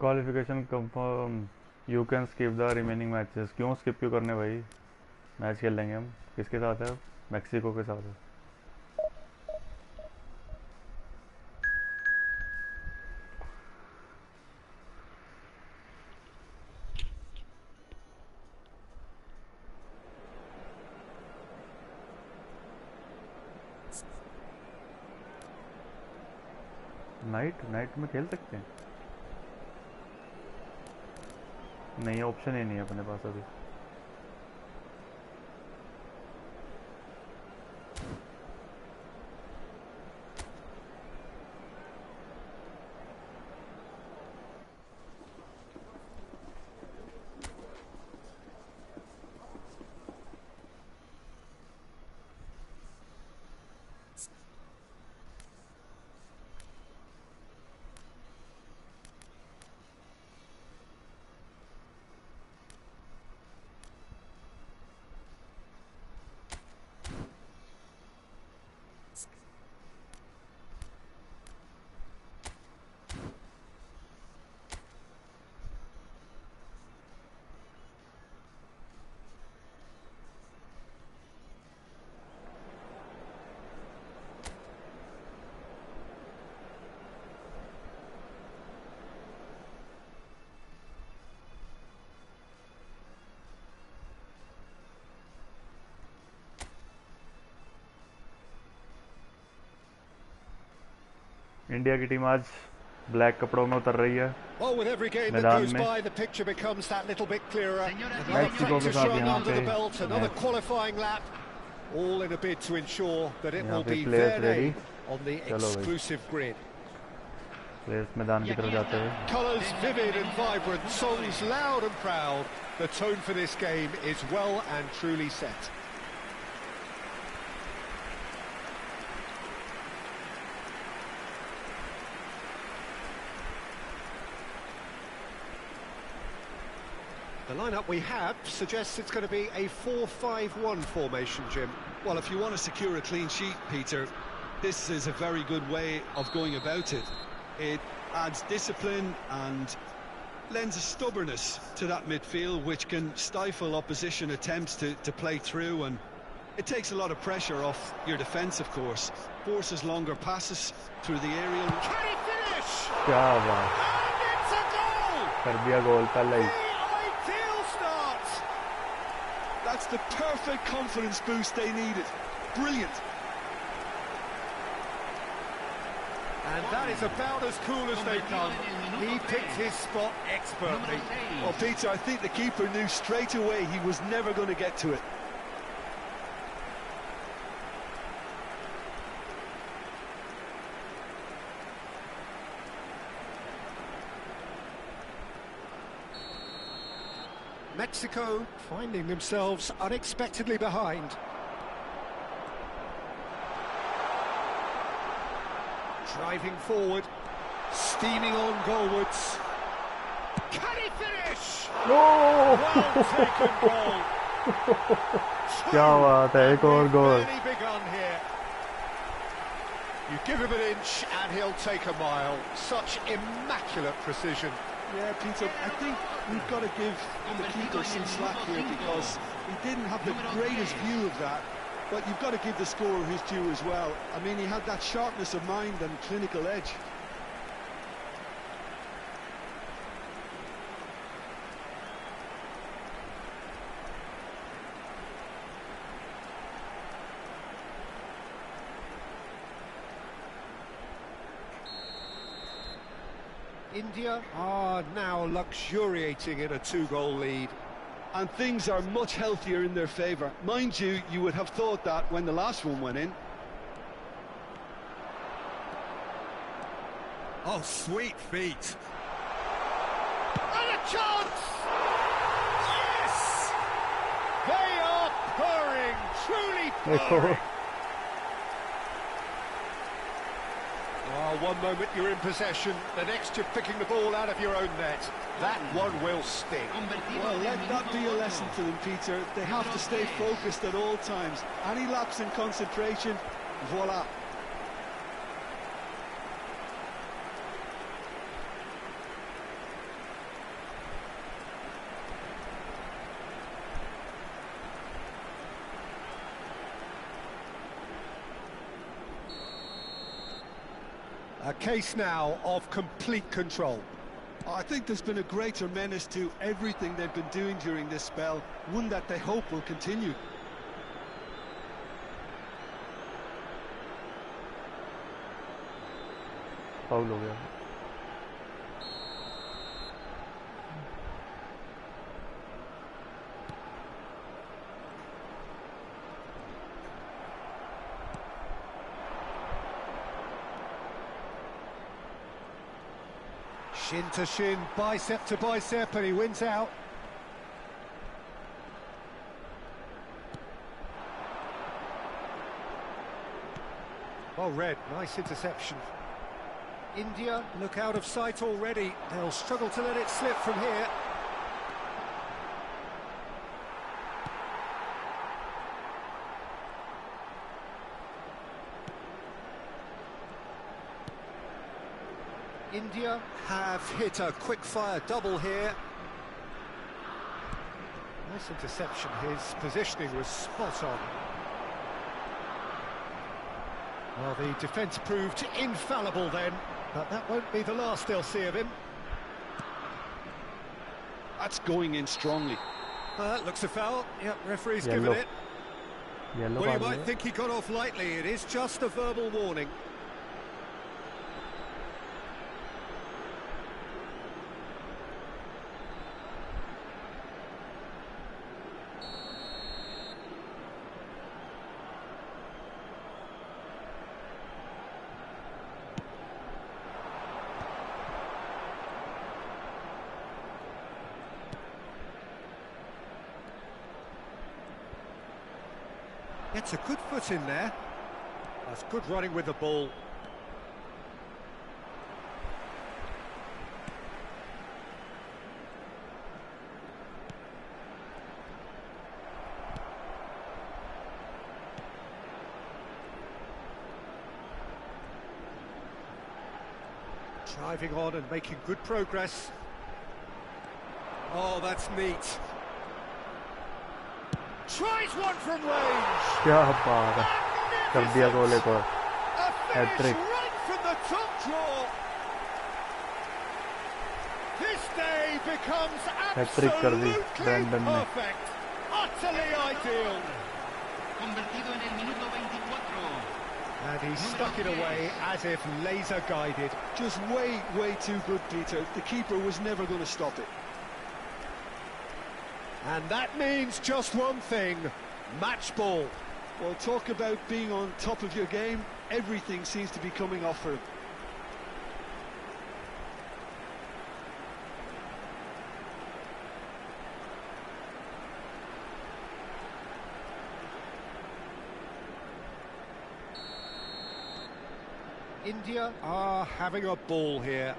Qualification confirm. You can skip the remaining matches. क्यों skip क्यों करने भाई? Match खेल लेंगे हम। किसके साथ है? मैक्सिको के साथ है। नाइट में खेल सकते हैं? नहीं, ऑप्शन ही नहीं है अपने पास अभी। इंडिया की टीम आज ब्लैक कपड़ों में उतर रही है Well, with every game that मैदान goes में। by, the picture becomes that little bit clearer. Another Mexico के practice साथ run यहाँ under the पे belt, another qualifying lap, all in a bid to ensure that it यहाँ will पे be players their ready। name on the चलो भाई। exclusive grid. Players मैदान की तरफ जाते हैं Colours vivid and vibrant, songs loud and proud. The tone for this game is well and truly set. The lineup we have suggests it's going to be a 4-5-1 formation, Jim. Well, if you want to secure a clean sheet, Peter, this is a very good way of going about it. It adds discipline and lends a stubbornness to that midfield, which can stifle opposition attempts to play through, and it takes a lot of pressure off your defence, of course. Forces longer passes through the aerial. Can he finish? क्या बात And it's a goal! कर दिया गोल पहले ही The ideal start! That's the perfect confidence boost they needed. Brilliant. And that is about as cool as they come. He picked his spot expertly. Well, Peter, I think the keeper knew straight away he was never going to get to it. Mexico finding themselves unexpectedly behind. Driving forward, steaming on goalwards. Can he finish? Well taken goal. क्या बात है एक और गोल Barely begun here. You give him an inch and he'll take a mile. Such immaculate precision. Yeah, Peter, I think we've got to give the keeper some slack here because he didn't have the greatest view of that. But you've got to give the scorer his due as well. I mean, he had that sharpness of mind and clinical edge. India are now luxuriating in a 2-goal lead. And things are much healthier in their favour. Mind you, you would have thought that when the last one went in. Oh, sweet feet. And a chance! Yes! They are purring, truly देखो purring. Oh, one moment you're in possession, the next you're picking the ball out of your own net. That one will sting. Well, let that be a lesson to them, Peter. They have to stay focused at all times. Any lapse in concentration, voila. A case now of complete control. I think there's been a greater menace to everything they've been doing during this spell, one that they hope will continue. Foul हो गया Shin to shin, bicep to bicep, and he wins out. Well read, nice interception. India look out of sight already. They'll struggle to let it slip from here. India have hit a quick-fire double here. Nice interception, his positioning was spot on. Well, the defence proved infallible then, but that won't be the last they'll see of him. That's going in strongly. Looks a foul. Yep, referee's Yellow. given it. Yellow Well, you card might think he got off lightly. It is just a verbal warning. Gets a good foot in there. That's good running with the ball. Driving on and making good progress. Oh, that's neat. Tries one from range. क्या बात है, कर दिया गोल एक और. A finish Hat-trick. right from the top draw. This day becomes Hat-trick कर दी absolutely Brandon ने. perfect. Utterly ideal. Convertido en el minuto 24. And he stuck it away as if laser guided. Just way too good, Peter. The keeper was never going to stop it. And that means just one thing, match ball. Well, talk about being on top of your game. Everything seems to be coming off for him. India are having a ball here.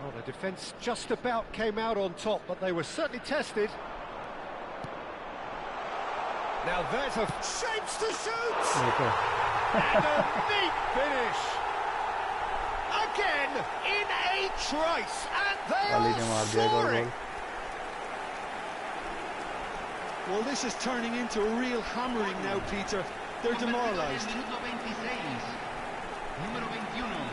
Oh, the defence just about came out on top, but they were certainly tested. Now there's a shapes to shoot! देखो, And a neat finish! Again, in a trice, and they वाली ने मार are दिया एक और soaring! Goal. Well, this is turning into a real hammering now, Peter. They're demoralised. Minuto 26. Número 21.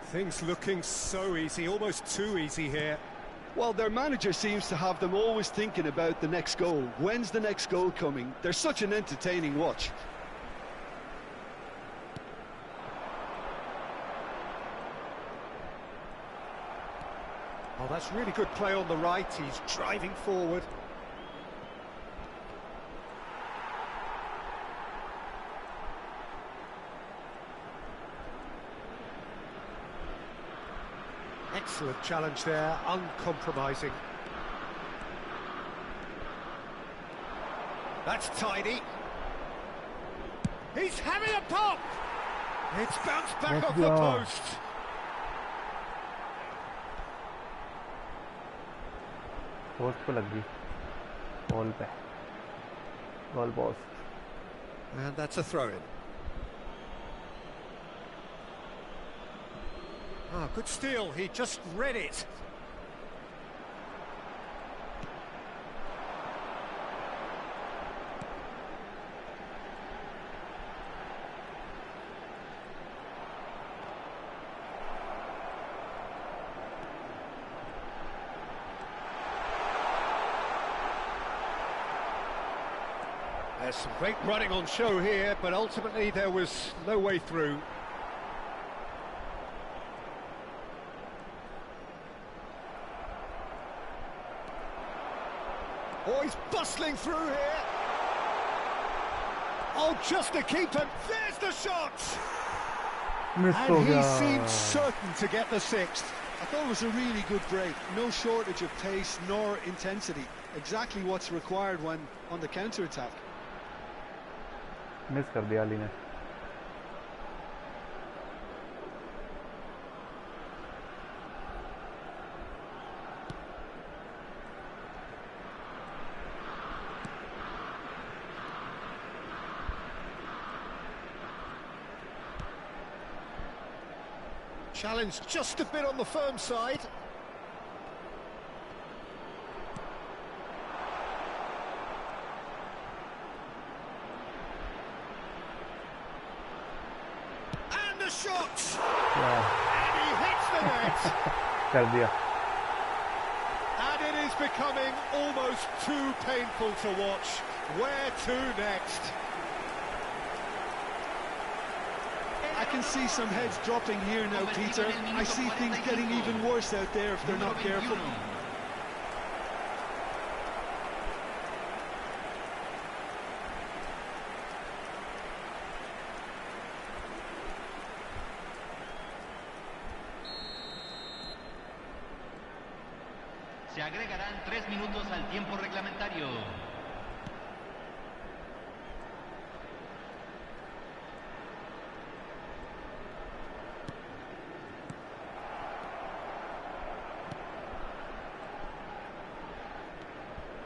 Things looking so easy, almost too easy here. Well, their manager seems to have them always thinking about the next goal. When's the next goal coming? They're such an entertaining watch. Oh, that's really good play on the right. He's driving forward. Excellent challenge there, uncompromising. That's tidy. He's having a pop! It's bounced back Let's off the go. post. Post पे लग गई, ball पे, goal post. And that's a throw-in. Ah, good steal, he just read it. There's some great running on show here, but ultimately there was no way through. Oh, he's bustling through here. Oh, just a keeper. There's the shot. Miss हो And he गया. seemed certain to get the sixth. I thought it was a really good break. No shortage of pace nor intensity. Exactly what's required when on the counter-attack. Miss कर दिया अली ने. Challenge just a bit on the firm side. And the shot! क्या And he hits the net! कर दिया. And it is is becoming almost too painful to watch. Where to next? I can see some heads dropping here now, Peter. I see things getting even worse out there if they're not careful. Se agregarán 3 minutos al tiempo reglamentario.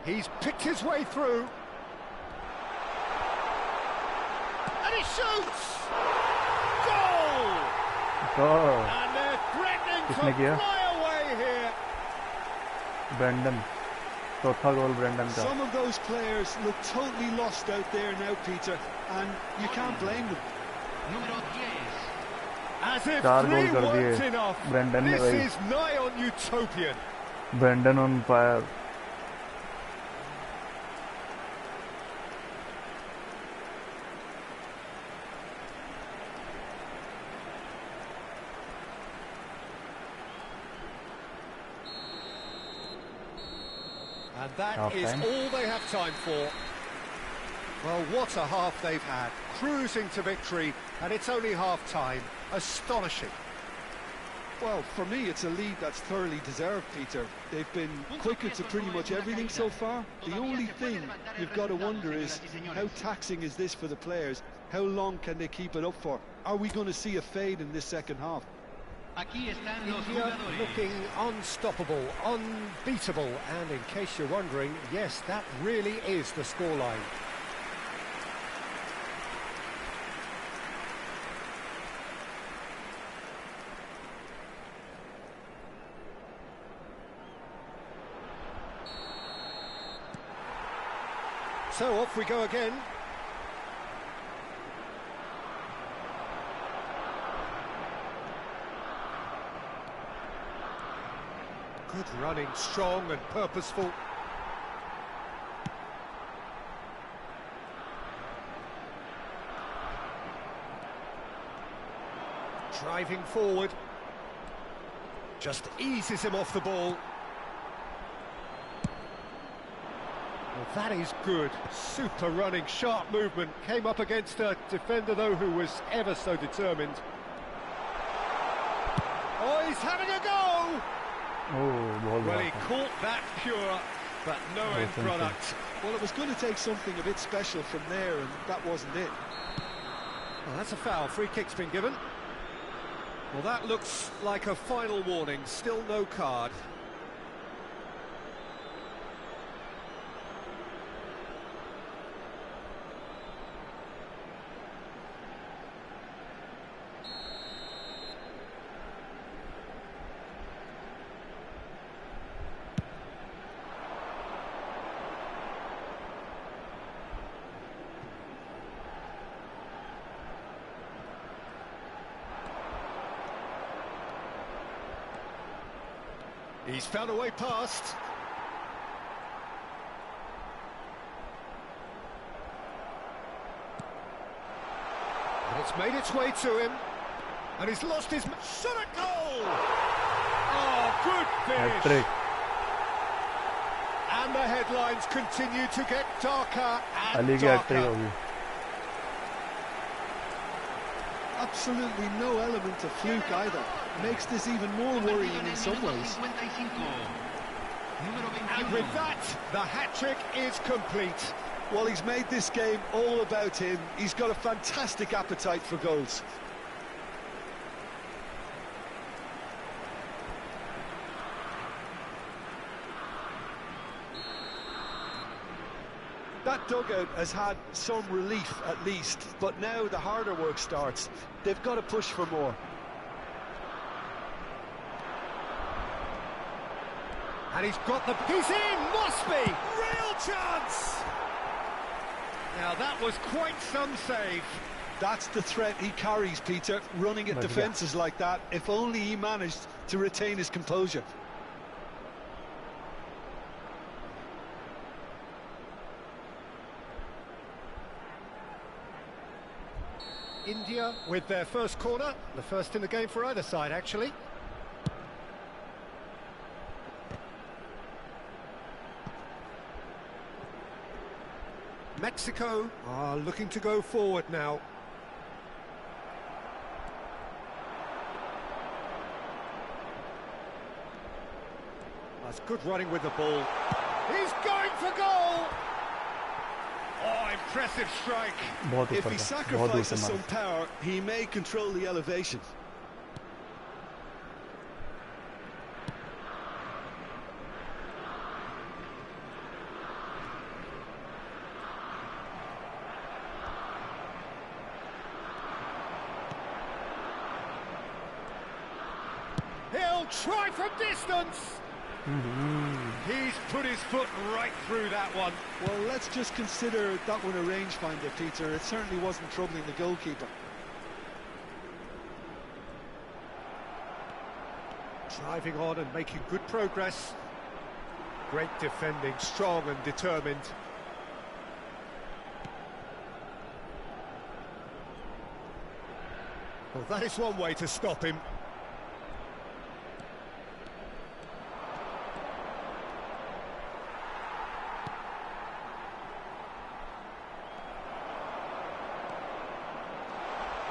He's picked his way through. And he shoots! Goal! Oh, And they're threatening किसने to किया? fly away here. Brendon, चौथा गोल Brendon का. Some of those players look totally lost out there now, Peter, and you can't blame them. Número 10. As if 4 3 goal कर weren't दिए enough. Brendan ने This भाई. is nigh on utopian. Brendan on fire. And that Half is time. all they have time for. Well, what a half they've had. Cruising to victory, and it's only half-time. Astonishing. Well, for me, it's a lead that's thoroughly deserved, Peter. They've been quicker to pretty much everything so far. The only thing you've got to wonder is how taxing is this for the players? How long can they keep it up for? Are we going to see a fade in this second half? Aquí están los India jugadores. looking unstoppable, unbeatable, and in case you're wondering, yes, that really is the scoreline. So off we go again. Good running, strong and purposeful. Driving forward. Just eases him off the ball. Well, that is good. Super running, sharp movement. Came up against a defender, though, who was ever so determined. Oh, he's having a go! Oh, बहुत Well, he बड़ा. caught that pure, but no end Awesome. product. Well, it was going to take something a bit special from there, and that wasn't it. Well, that's a foul. Free kick's been given. Well, that looks like a final warning. Still no card. He's found a way past. And it's made its way to him. And he's lost his... Shot a goal! Oh, good finish! Hat-trick. And the headlines continue to get darker and Ali की hat trick darker. होगी. Absolutely no element of fluke either. Makes this even more worrying in some ways. Número And 21. with that, the hat-trick is complete. Well, he's made this game all about him. He's got a fantastic appetite for goals. That dugout has had some relief at least, but now the harder work starts. They've got to push for more. And he's got the... He's in! Must be! Real chance! Now that was quite some save. That's the threat he carries, Peter, running at But yeah. defences like that. If only he managed to retain his composure. India with their first corner, the first in the game for either side, actually. Mexico are looking to go forward now. That's good running with the ball. He's going for goal! Oh, impressive strike. बहुत If ऊपर he था, बहुत दूर sacrifices से some मारा। power, he may control the elevation. He'll try from distance. He's put his foot right through that one. Well, let's just consider that one a rangefinder, Peter. It certainly wasn't troubling the goalkeeper. Driving on and making good progress. Great defending, strong and determined. Well, that is one way to stop him.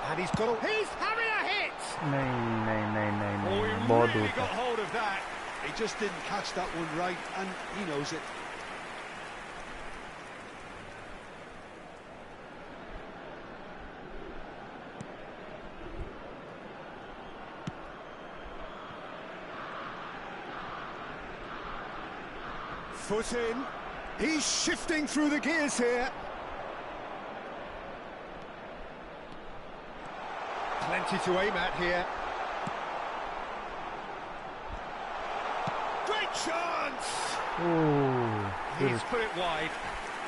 And he's having a hit! नहीं Oh, he बहुत really दूर got था। hold of that. He just didn't catch that one right, and he knows it. Foot in. He's shifting through the gears here. Plenty to aim at here. Great chance! Oh, He's put it wide.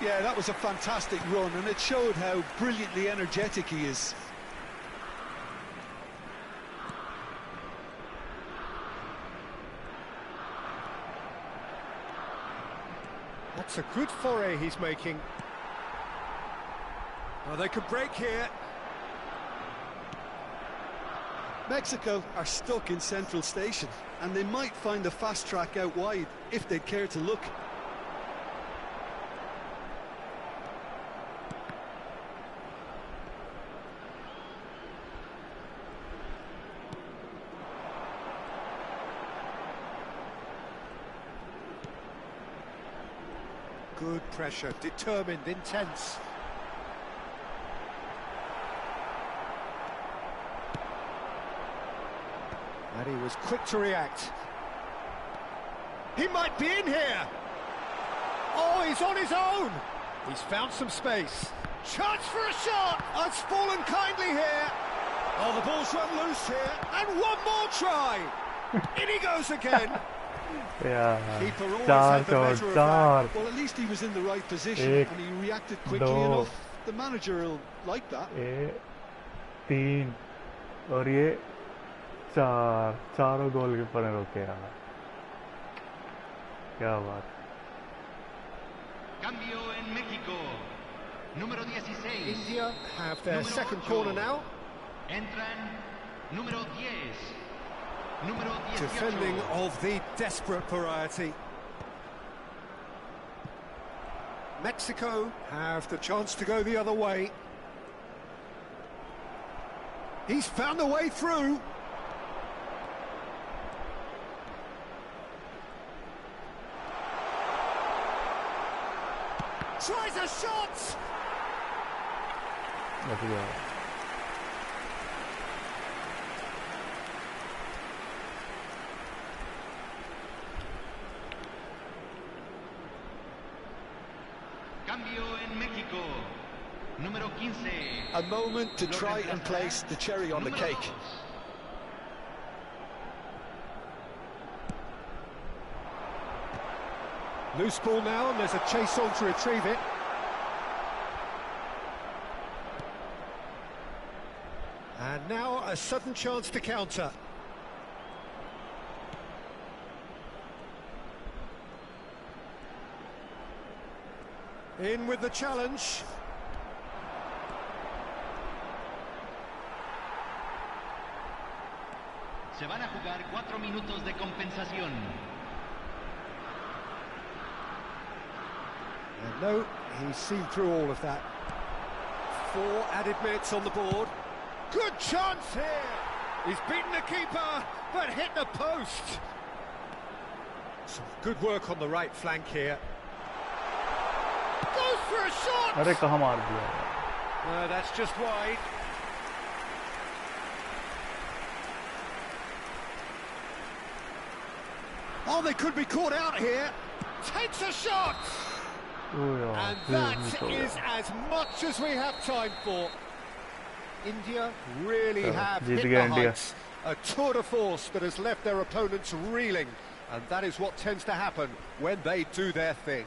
Yeah, that was a fantastic run, and it showed how brilliantly energetic he is. That's a good foray he's making. Oh, they could break here. Mexico are stuck in Central Station, and they might find a fast track out wide if they'd care to look. Good pressure, determined, intense. And he was quick to react. He might be in here. Oh, he's on his own. He's found some space. Chance for a shot. It's fallen kindly here. Oh, the ball's run loose here. And one more try. In he goes again. यार, Keeper always चार had the shot, measure of चार, Well, at least he was in the right position, Ek, and he reacted quickly do, enough. The manager will like that. तीन, और ये चार, चारों goalkeeper ने रोके यार, क्या बात। Cambio en México. Número 16. India have their Número second 8. corner now. Entran número 10. Número 18. Defending of the desperate variety. Mexico have the chance to go the other way. He's found a way through. Tries a shot. बच गया। Cambio en México. Número 15. A moment to try and place the cherry on the Número cake. 2. Loose ball now, and there's a chase on to retrieve it. And now a sudden chance to counter. In with the challenge. Se van a jugar 4 minutos de compensación. And no, he's seen through all of that. 4 added minutes on the board. Good chance here! He's beaten the keeper, but hit the post. Some good work on the right flank here. Goes for a shot! अरे कहाँ मार दिया यार? That's just wide. Oh, they could be caught out here. Takes a shot! Oh And यार, that miss हो is गया। as much as we have time for. India really have Jeet hit गया the India. heights. A tour de force that has left their opponents reeling. And that is what tends to happen when they do their thing.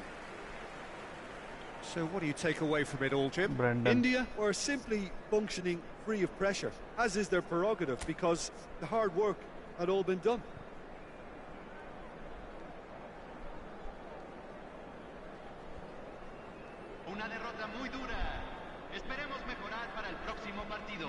So what do you take away from it all, Jim? Brendan India were simply functioning free of pressure, as is their prerogative, because the hard work had all been done. Una derrota muy dura. Esperemos mejorar para el próximo partido.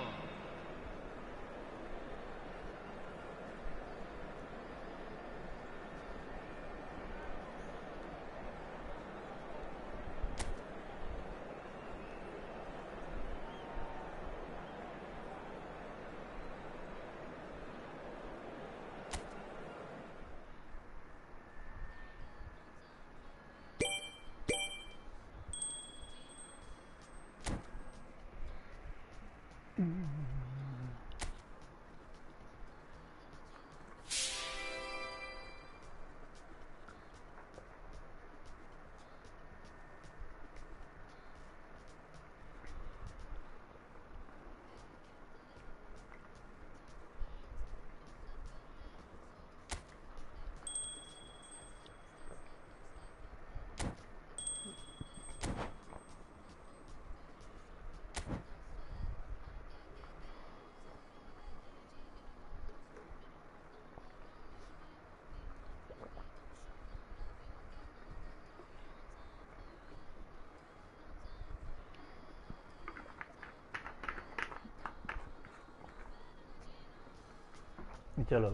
चलो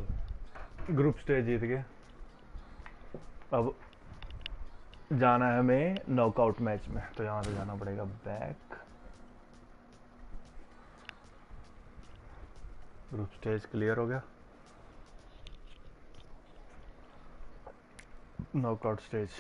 group stage जीत गए। अब जाना है हमें knockout match में, तो यहाँ से जाना पड़ेगा बैक। ग्रुप स्टेज क्लियर हो गया, नॉकआउट स्टेज।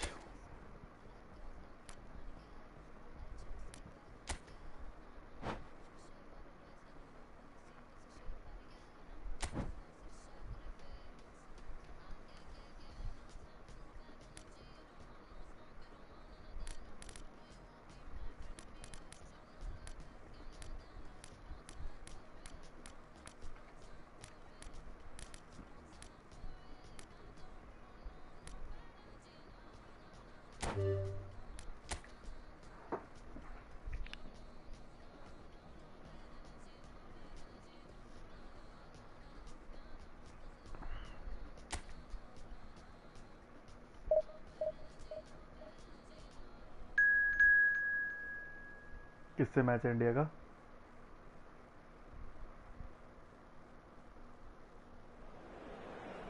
किससे मैच है इंडिया का?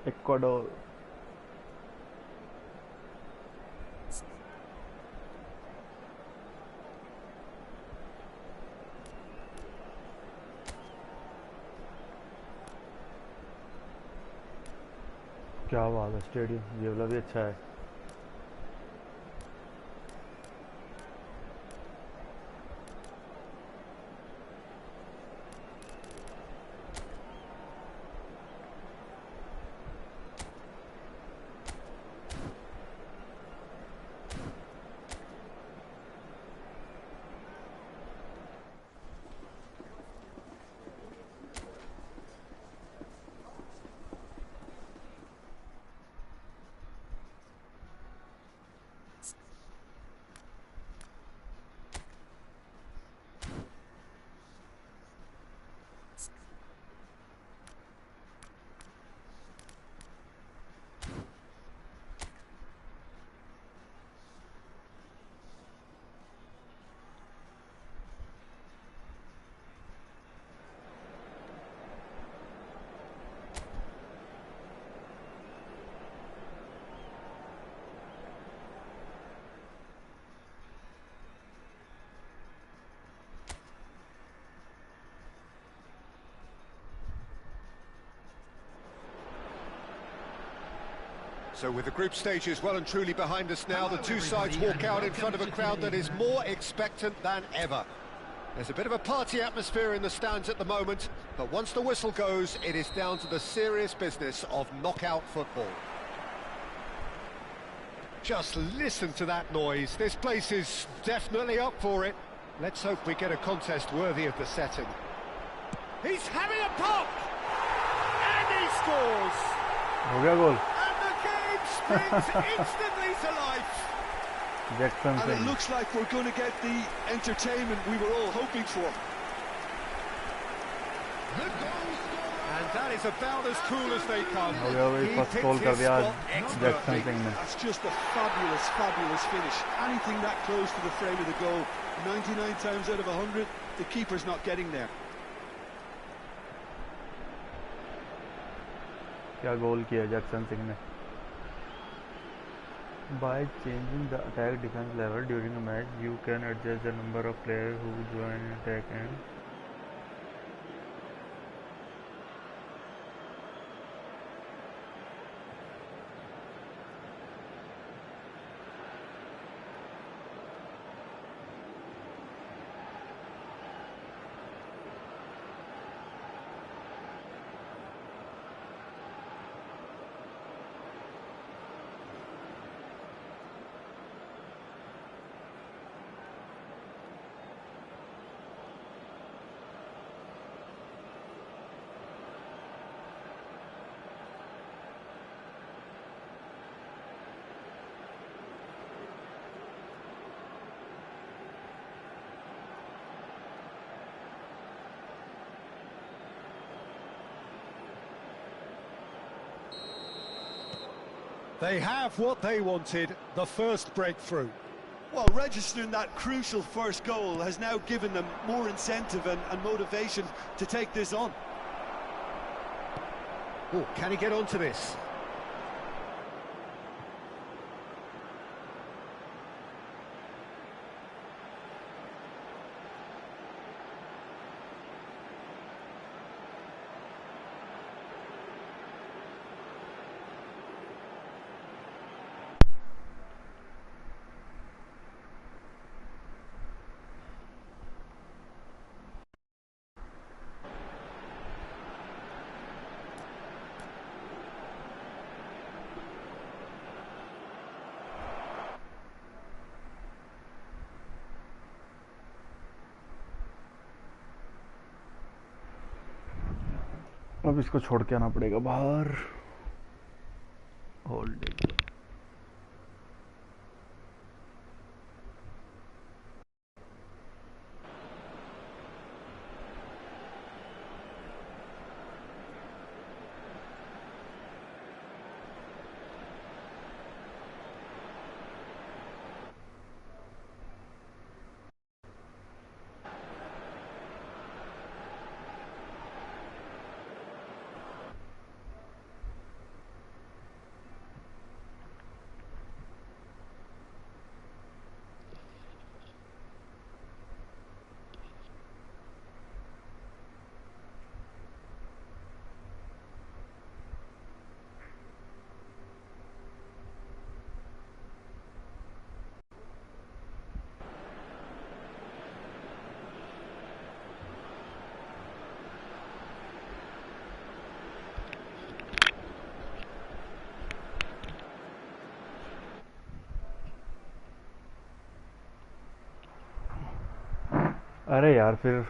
इक्वाडोर। क्या बात है, स्टेडियम ये वाला भी अच्छा है। So with the group stages well and truly behind us now, the two sides walk out in front of a crowd that is more expectant than ever. There's a bit of a party atmosphere in the stands at the moment, but once the whistle goes, it is down to the serious business of knockout football. Just listen to that noise. This place is definitely up for it. Let's hope we get a contest worthy of the setting. He's having a pop! And he scores! हो गया गोल. And the game springs instantly to life. Jackson And it Singh. looks like we're going to get the entertainment we were all hoping for. And that is about as cool as they come. हो गया भाई, He first picked गोल कर his दिया spot Jackson expertly. Singh ने. That's just a fabulous, fabulous finish. Anything that close to the frame of the goal, 99 times out of 100, the keeper's not getting there. क्या गोल किया Jackson Singh ने. By changing the attack defense level during a match, you can adjust the number of players who join attack and They have what they wanted, the first breakthrough. Well, registering that crucial first goal has now given them more incentive and motivation to take this on. Oh, can he get onto this? अब इसको छोड़ के आना पड़ेगा बाहर. Hold it. अरे यार फिर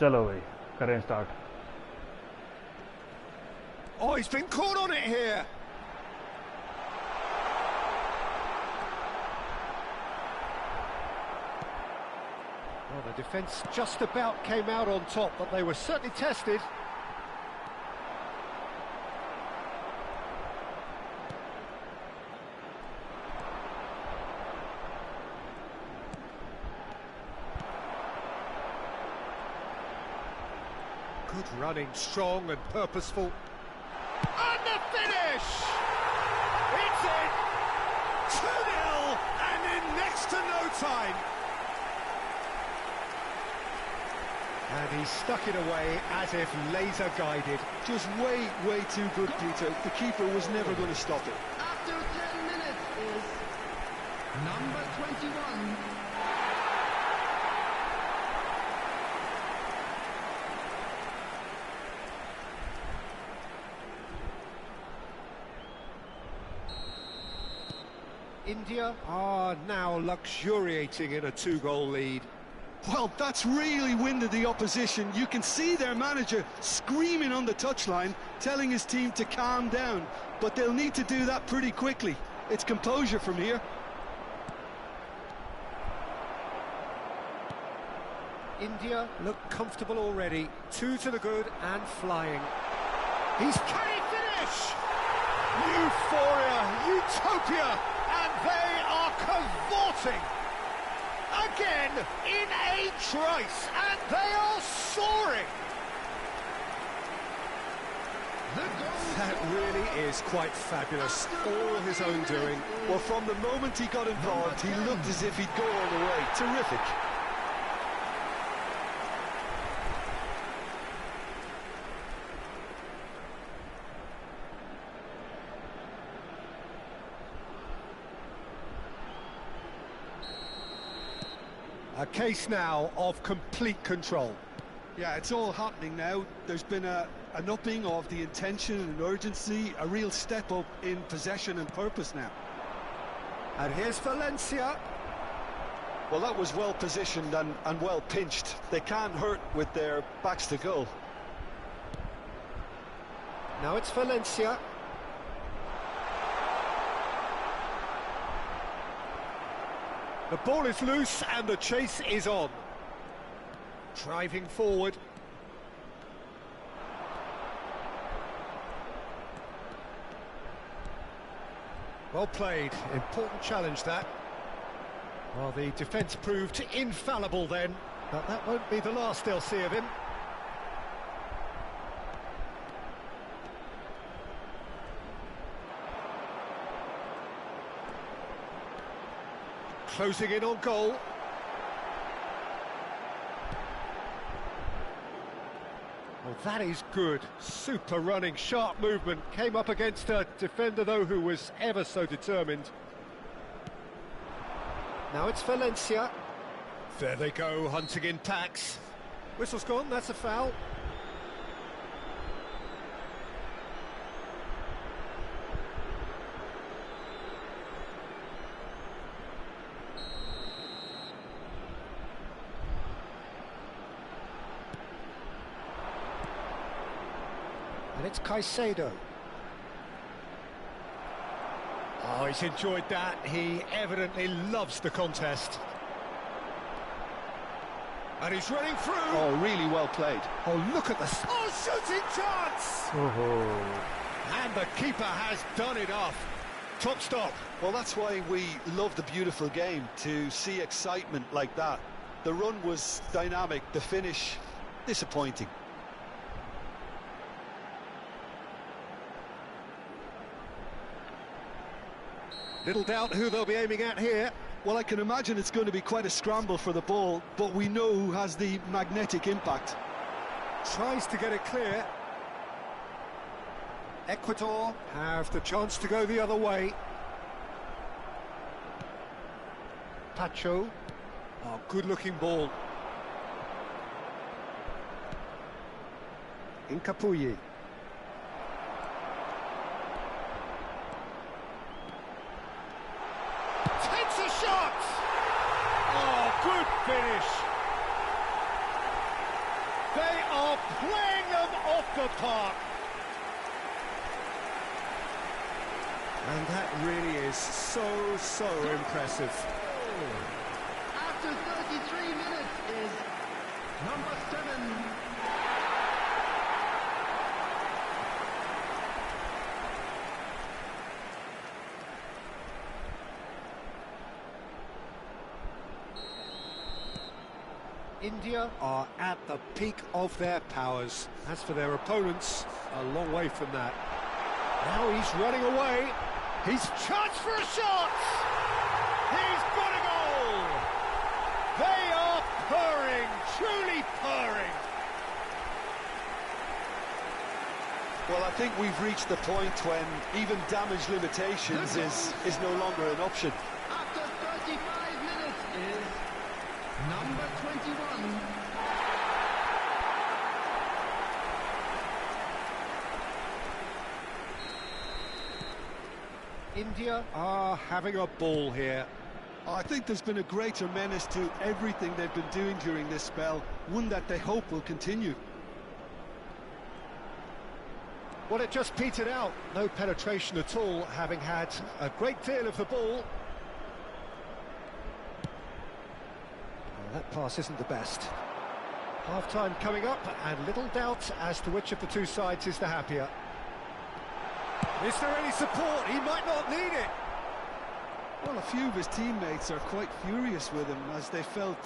चलो भाई करें start. Oh, he's been caught on it here. Well, the defence just about came out on top, but they were certainly tested. Good running, strong and purposeful. And the finish! It's in! 2-0 and in next to no time. And he stuck it away as if laser guided. Just way too good, Peter. The keeper was never going to stop it. After 10 minutes is number 21. India are now luxuriating in a 2-goal lead. Well, that's really winded the opposition. You can see their manager screaming on the touchline, telling his team to calm down. But they'll need to do that pretty quickly. It's composure from here. India look comfortable already. 2 to the good and flying. He's can he finish? Euphoria, utopia, and they are cavorting again in a trice, and they are soaring. That really is quite fabulous. All his own doing. Well, from the moment he got involved, he looked as if he'd go all the way. Terrific. A case now of complete control. Yeah, it's all happening now. There's been an upping of the intention and urgency, a real step up in possession and purpose now. And here's Valencia. Well, that was well positioned and well pinched. They can't hurt with their backs to goal. Now it's Valencia. The ball is loose and the chase is on. Driving forward. Well played, important challenge that. Well, the defence proved infallible then, but that won't be the last they'll see of him. Closing in on goal. Well, that is good. Super running, sharp movement. Came up against a defender, though, who was ever so determined. Now it's Valencia. There they go, hunting in packs. Whistle's gone, that's a foul. And it's Caicedo. Oh, he's enjoyed that. He evidently loves the contest. And he's running through. Oh, really well played. Oh, look at the... Oh, shooting chance! And the keeper has done it off. Top stop. Well, that's why we love the beautiful game, to see excitement like that. The run was dynamic, the finish disappointing. Little doubt who they'll be aiming at here. Well, I can imagine it's going to be quite a scramble for the ball, but we know who has the magnetic impact. Tries to get it clear. Ecuador have the chance to go the other way. Pacho. Oh, good-looking ball. Incapuyi. Takes a shot! Oh, good finish! are playing them off the park. And that really is so impressive. After 33 minutes is number 7. India are at the peak of their powers. As for their opponents, a long way from that. Now he's running away. He's charged for a shot! He's got a goal! They are purring, truly purring. Well, I think we've reached the point when even damage limitations is no longer an option. After 35 minutes is number 21. India are having a ball here. I think there's been a greater menace to everything they've been doing during this spell, one that they hope will continue. Well, it just petered out. No penetration at all, having had a great deal of the ball. Well, that pass isn't the best. Half-time coming up, and little doubt as to which of the two sides is the happier. Is there any support? He might not need it. Well, a few of his teammates are quite furious with him as they felt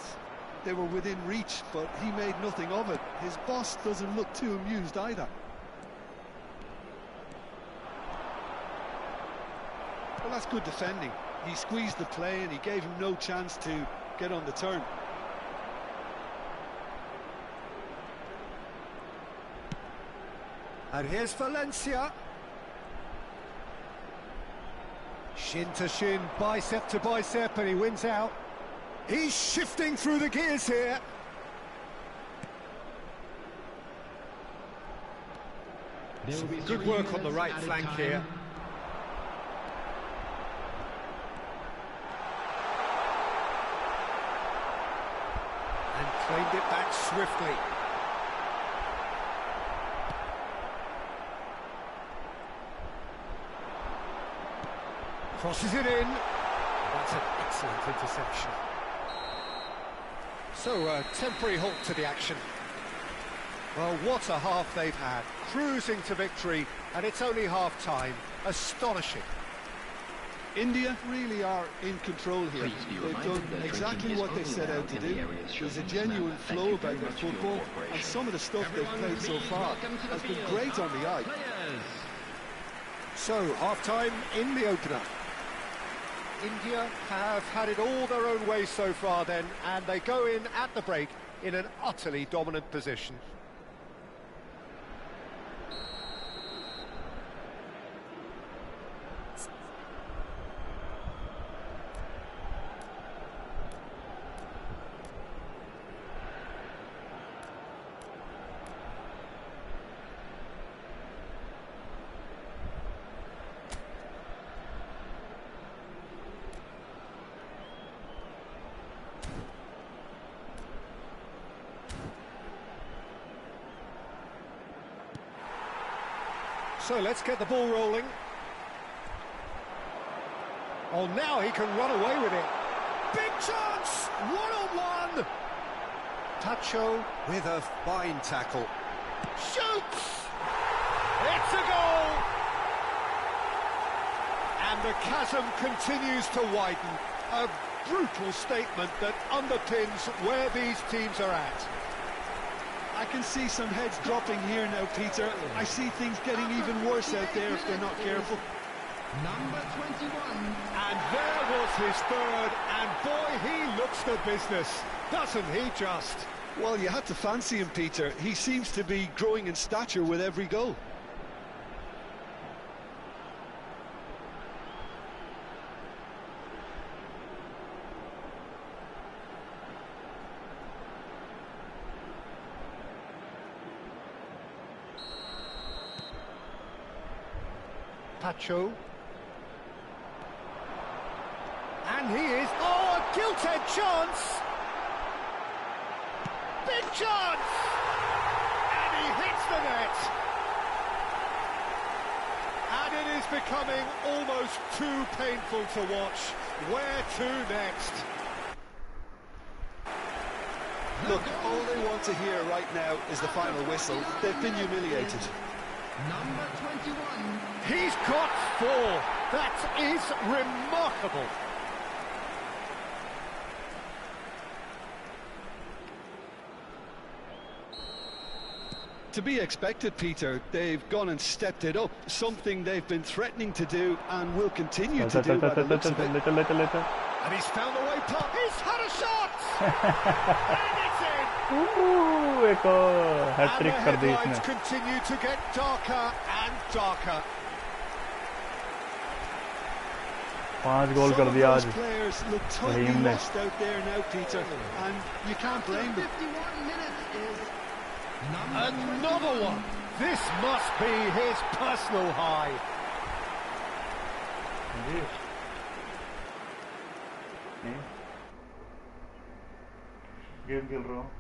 they were within reach, but he made nothing of it. His boss doesn't look too amused either. Well, that's good defending. He squeezed the play and he gave him no chance to get on the turn. And here's Valencia. Shin to shin, bicep to bicep, and he wins out. He's shifting through the gears here. Good work on the right flank here. And claimed it back swiftly. Crosses it in. That's an excellent interception. So, a temporary halt to the action. Well, what a half they've had. Cruising to victory, and it's only half-time. Astonishing. India really are in control here. They've done exactly what they set out to do. There's a genuine flow about their football, and some of the stuff they've played so far has been great on the eye. So, half-time in the opener. India have had it all their own way so far then, and they go in at the break in an utterly dominant position. So let's get the ball rolling. Oh, now he can run away with it. Big chance! One-on-one! Tacho with a fine tackle. Shoots! It's a goal! And the chasm continues to widen. A brutal statement that underpins where these teams are at. I can see some heads dropping here now, Peter. I see things getting even worse out there if they're not careful. Number 21. And there was his third, and boy, he looks the business, doesn't he just? Well, you had to fancy him, Peter. He seems to be growing in stature with every goal. Tacho. And he is... Oh, a gilt-edged chance! Big chance! And becoming almost too painful to watch. Where to next? Look, all they want to hear right now is the final whistle. They've been humiliated. Number 21. He's got 4. That is remarkable. To be expected, Peter. They've gone and stepped it up, something they've been threatening to do and will continue to do by the looks of it. Later. And he's found the way past. He's had a shot! And it's in! एक और hat trick कर दी And the इसने. headlines continue to get darker and darker. 5 goal Some कर of दिया those आज. players look totally Raheem ने. lost out there now, Peter, and you can't blame them. 51 minutes is number Another 21. one. This must be his personal high. Game खेल रहा हूँ.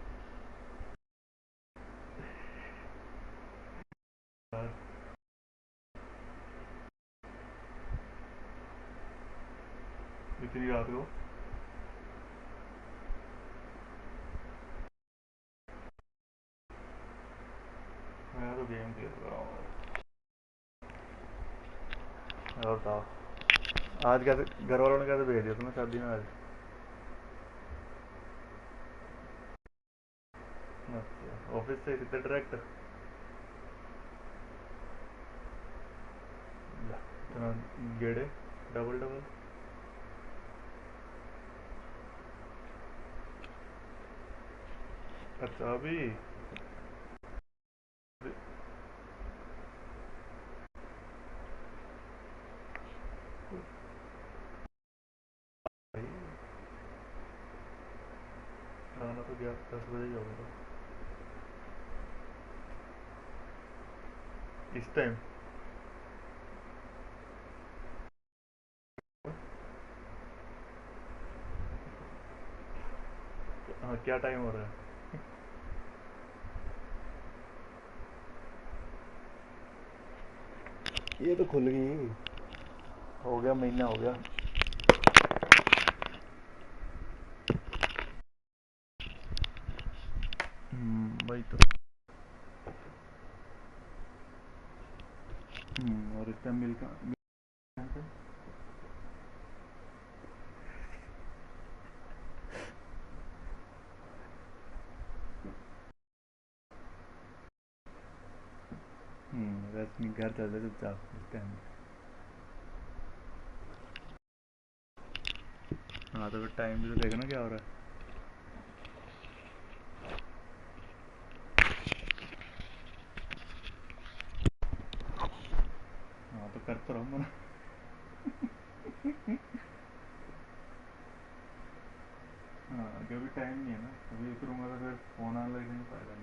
इतनी रात को मैं तो गेम खेल रहा हूँ. और बताओ आज कैसे घर वालों ने कैसे भेज दिया तुम्हें शादी में आज? अच्छा ऑफिस से सीधे डायरेक्ट? इतना गेड़े डबल अच्छा अभी खाना तो गया 10 बजे ही होगा इस टाइम. हाँ क्या टाइम हो रहा है? ये तो खुल गई. हो गया महीना हो गया. वही तो. और इस टाइम मिल का रश्मि घर चल रहे चुपचाप इस टाइम. हाँ तो फिर टाइम भी तो देखो ना क्या हो रहा है. हाँ तो करता रहूँगा ना. हाँ अभी टाइम नहीं है ना. अभी करूँगा तो फिर फोन आने लग नहीं पाएगा.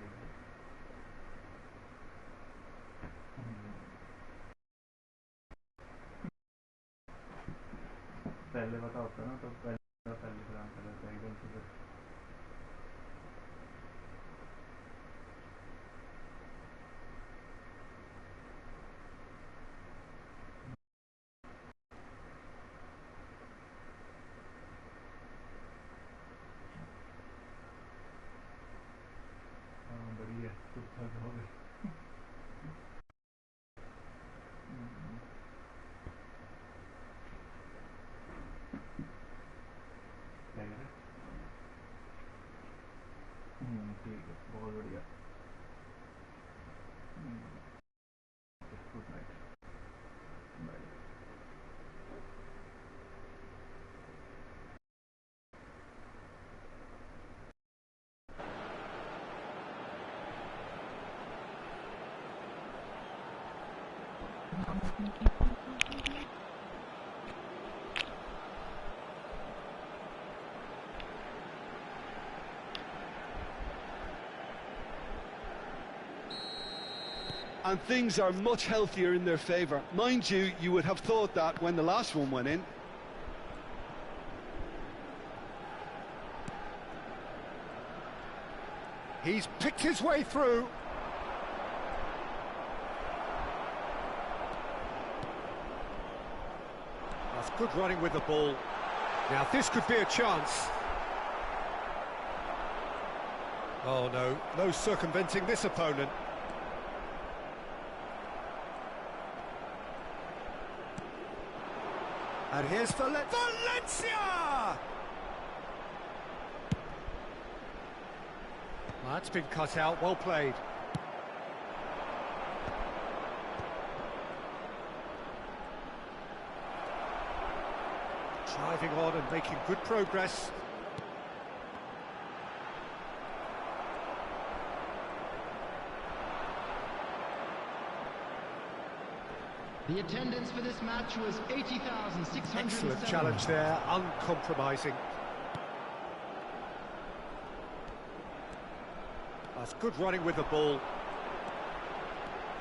पहले पता होता ना तो पहले काम कर लेता एकदम से फिर. हाँ बढ़िया चुप चाप हो गए. ठीक है बहुत बढ़िया. Good night. Bye. And things are much healthier in their favour. Mind you, you would have thought that when the last one went in. He's picked his way through. Good running with the ball. Now this could be a chance. Oh no, no circumventing this opponent. And here's Valencia! Well, that's been cut out, well played. Driving on and making good progress. The attendance for this match was 80,607. Excellent challenge there, uncompromising. That's good running with the ball.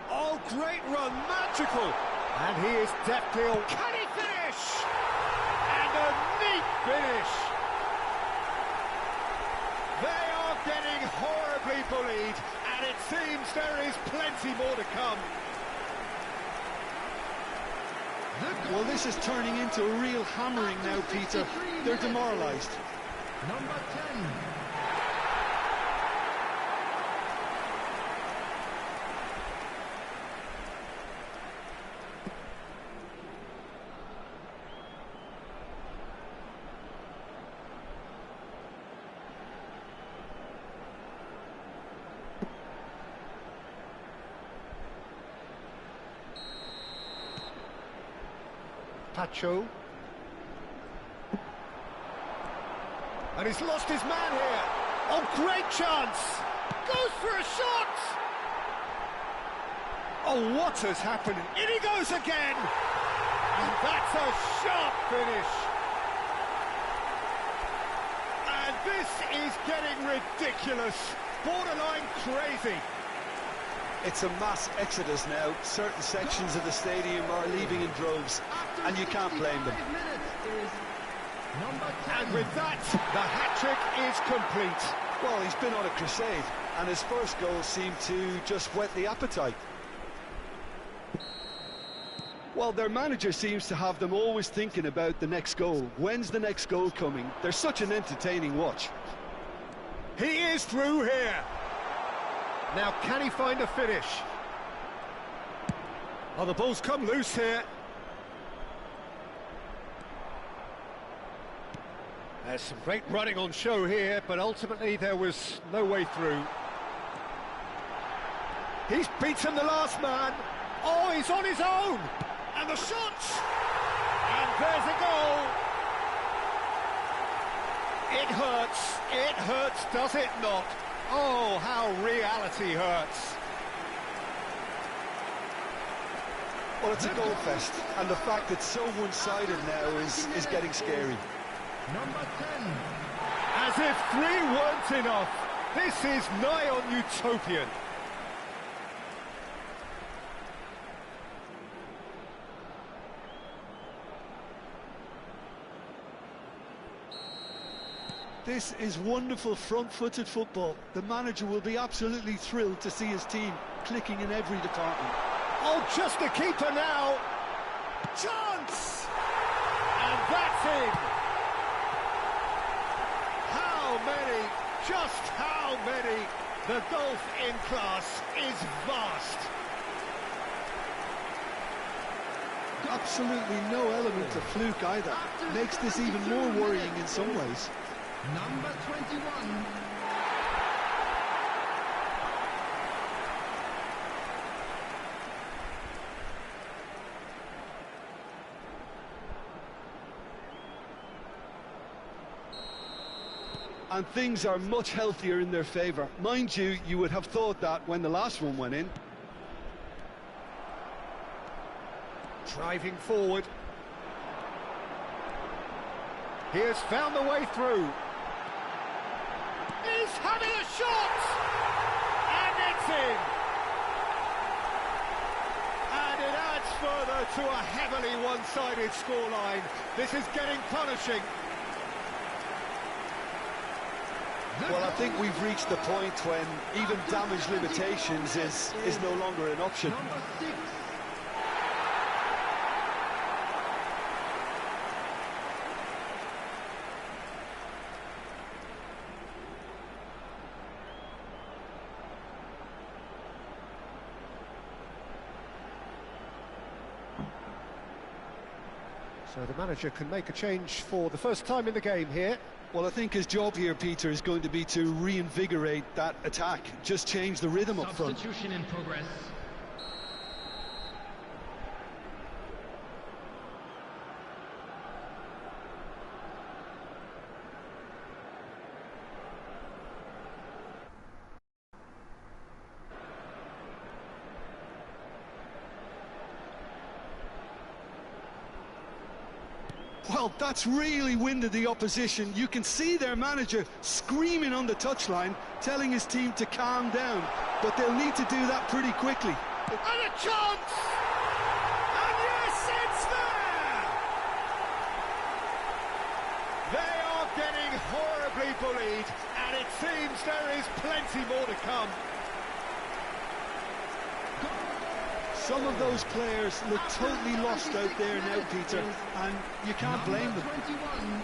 Oh, great run, magical! And he is deftly on. Can he finish? And a neat finish! They are getting horribly bullied, and it seems there is plenty more to come. Well, this is turning into a real hammering now, Peter. They're demoralised. Number 10. Pacho. And he's lost his man here. Oh, great chance! Goes for a shot! Oh, what has happened? In he goes again! And that's a sharp finish! And this is getting ridiculous. Borderline crazy. It's a mass exodus now. Certain sections of the stadium are leaving in droves, and you can't blame them. And with that, the hat-trick is complete. Well, he's been on a crusade, and his first goal seemed to just whet the appetite. Well, their manager seems to have them always thinking about the next goal. When's the next goal coming? They're such an entertaining watch. He is through here. Now, can he find a finish? Oh, the ball's come loose here. There's some great running on show here, but ultimately there was no way through. He's beaten the last man. Oh, he's on his own. And the shot. And there's a goal. It hurts, does it not? Oh, how reality hurts. Well, it's a goal fest, and the fact it's so one-sided now is getting scary. Number 10. As if 3 weren't enough. This is nigh on utopian. This is wonderful front-footed football. The manager will be absolutely thrilled to see his team clicking in every department. Oh, just the keeper now. Chance! And that's in. How many, just how many? The gulf in class is vast. Absolutely no element of fluke either. Makes this even more worrying in some ways. Number 21. And things are much healthier in their favour. Mind you, you would have thought that when the last one went in. Driving forward. He has found the way through. He's having a shot! And it's in! And it adds further to a heavily one-sided scoreline. This is getting punishing. Well, I think we've reached the point when even damage limitations is no longer an option. Number 6. So the manager can make a change for the first time in the game here. Well, I think his job here, Peter, is going to be to reinvigorate that attack. Just change the rhythm up front. Substitution in progress. Well, that's really winded the opposition. You can see their manager screaming on the touchline, telling his team to calm down. But they'll need to do that pretty quickly. And a chance! And yes, it's there! They are getting horribly bullied, and it seems there is plenty more to come. Some of those players look totally lost out there now, Peter, and you can't blame them. 21.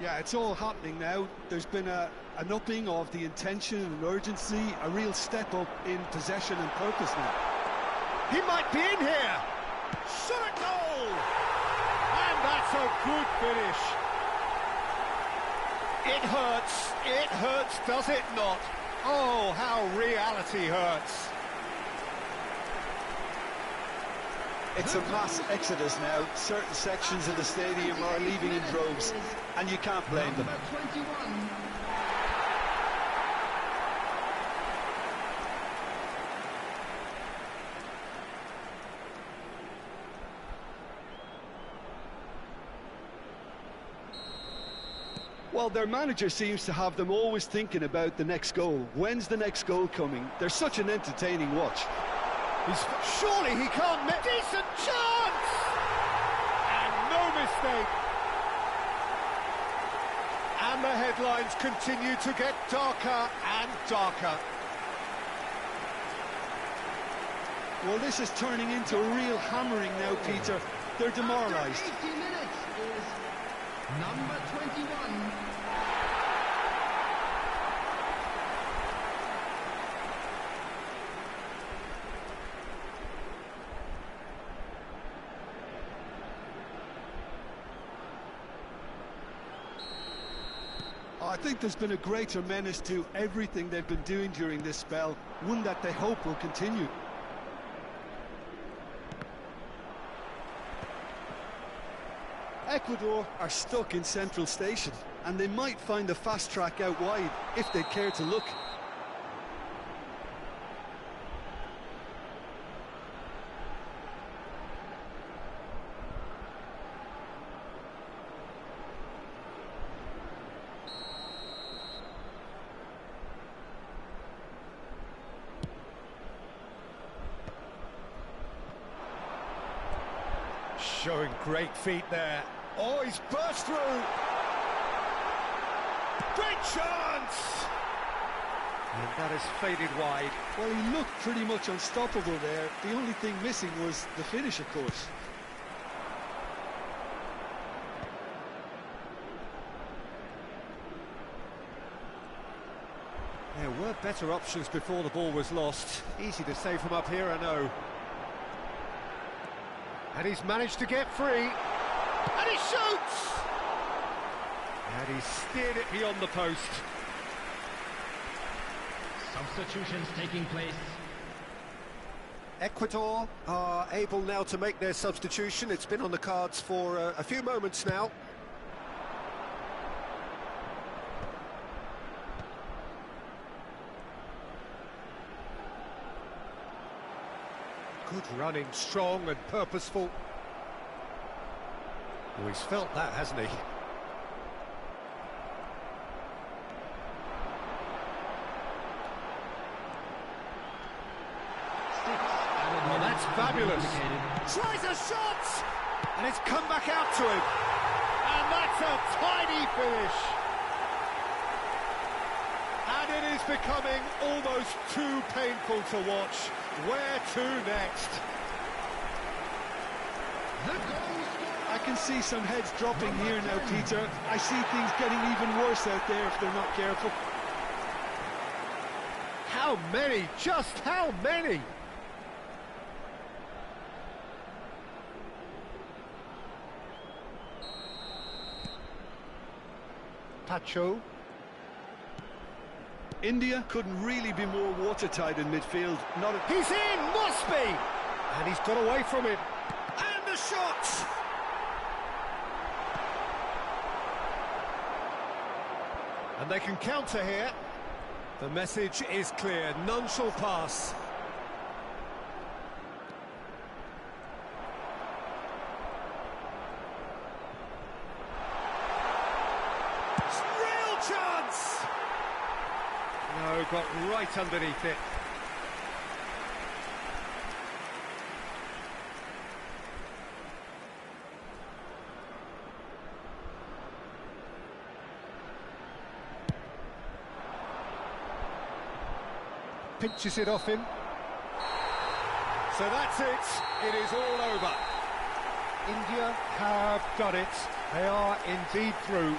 Yeah, it's all happening now. There's been an upping of the intention and urgency, a real step up in possession and purpose now. He might be in here! Shot at goal! And that's a good finish. It hurts, does it not? Oh, how reality hurts. It's a mass exodus now. Certain sections of the stadium are leaving in droves, and you can't blame them. Number 21. Well, their manager seems to have them always thinking about the next goal. When's the next goal coming? They're such an entertaining watch. Surely he can't miss. Decent chance! And no mistake. And the headlines continue to get darker and darker. Well, this is turning into a real hammering now, Peter. They're demoralised. After 80 minutes is number 21. I think there's been a greater menace to everything they've been doing during this spell, one that they hope will continue. Ecuador are stuck in Central Station, and they might find a fast track out wide if they care to look. Showing great feet there. Oh, he's burst through. Great chance! And that has faded wide. Well, he looked pretty much unstoppable there. The only thing missing was the finish, of course. There were better options before the ball was lost. Easy to say from up here, I know. And he's managed to get free. And he shoots! And he's steered it beyond the post. Substitutions taking place. Ecuador are able now to make their substitution. It's been on the cards for a few moments now. Good running, strong and purposeful. Oh, he's felt that, hasn't he? Oh, that's fabulous. Tries a shot! And it's come back out to him. And that's a tiny finish. And it is becoming almost too painful to watch. Where to next? The goal scorer. A can see some heads dropping here now, Peter. I see things getting even worse out there if they're not careful. How many? Just how many? Pacho. India couldn't really be more watertight in midfield. Not a... He's in, must be! And he's got away from it. And the shot! And they can counter here. The message is clear, none shall pass. Real chance! No, got right underneath it. Pinches it off him. So that's it. It is all over. India have done it. They are indeed through.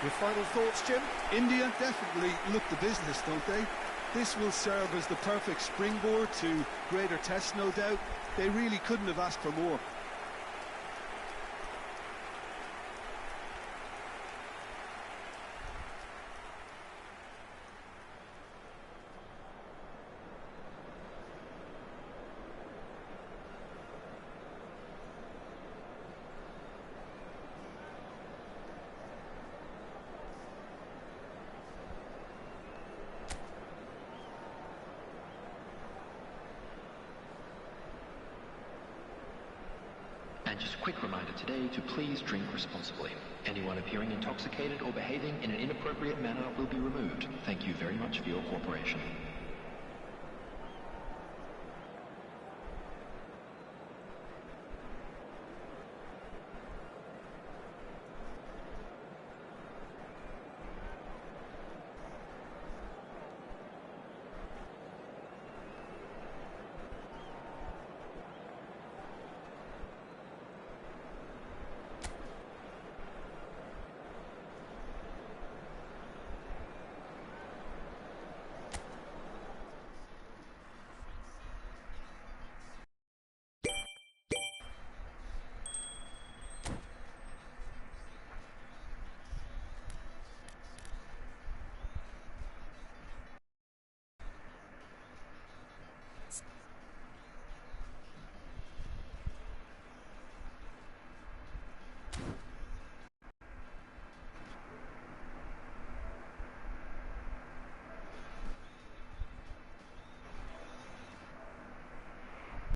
Your final thoughts, Jim? India definitely look the business, don't they? This will serve as the perfect springboard to greater tests, no doubt. They really couldn't have asked for more. And just a quick reminder today to please drink responsibly. Anyone appearing intoxicated or behaving in an inappropriate manner will be removed. Thank you very much for your cooperation.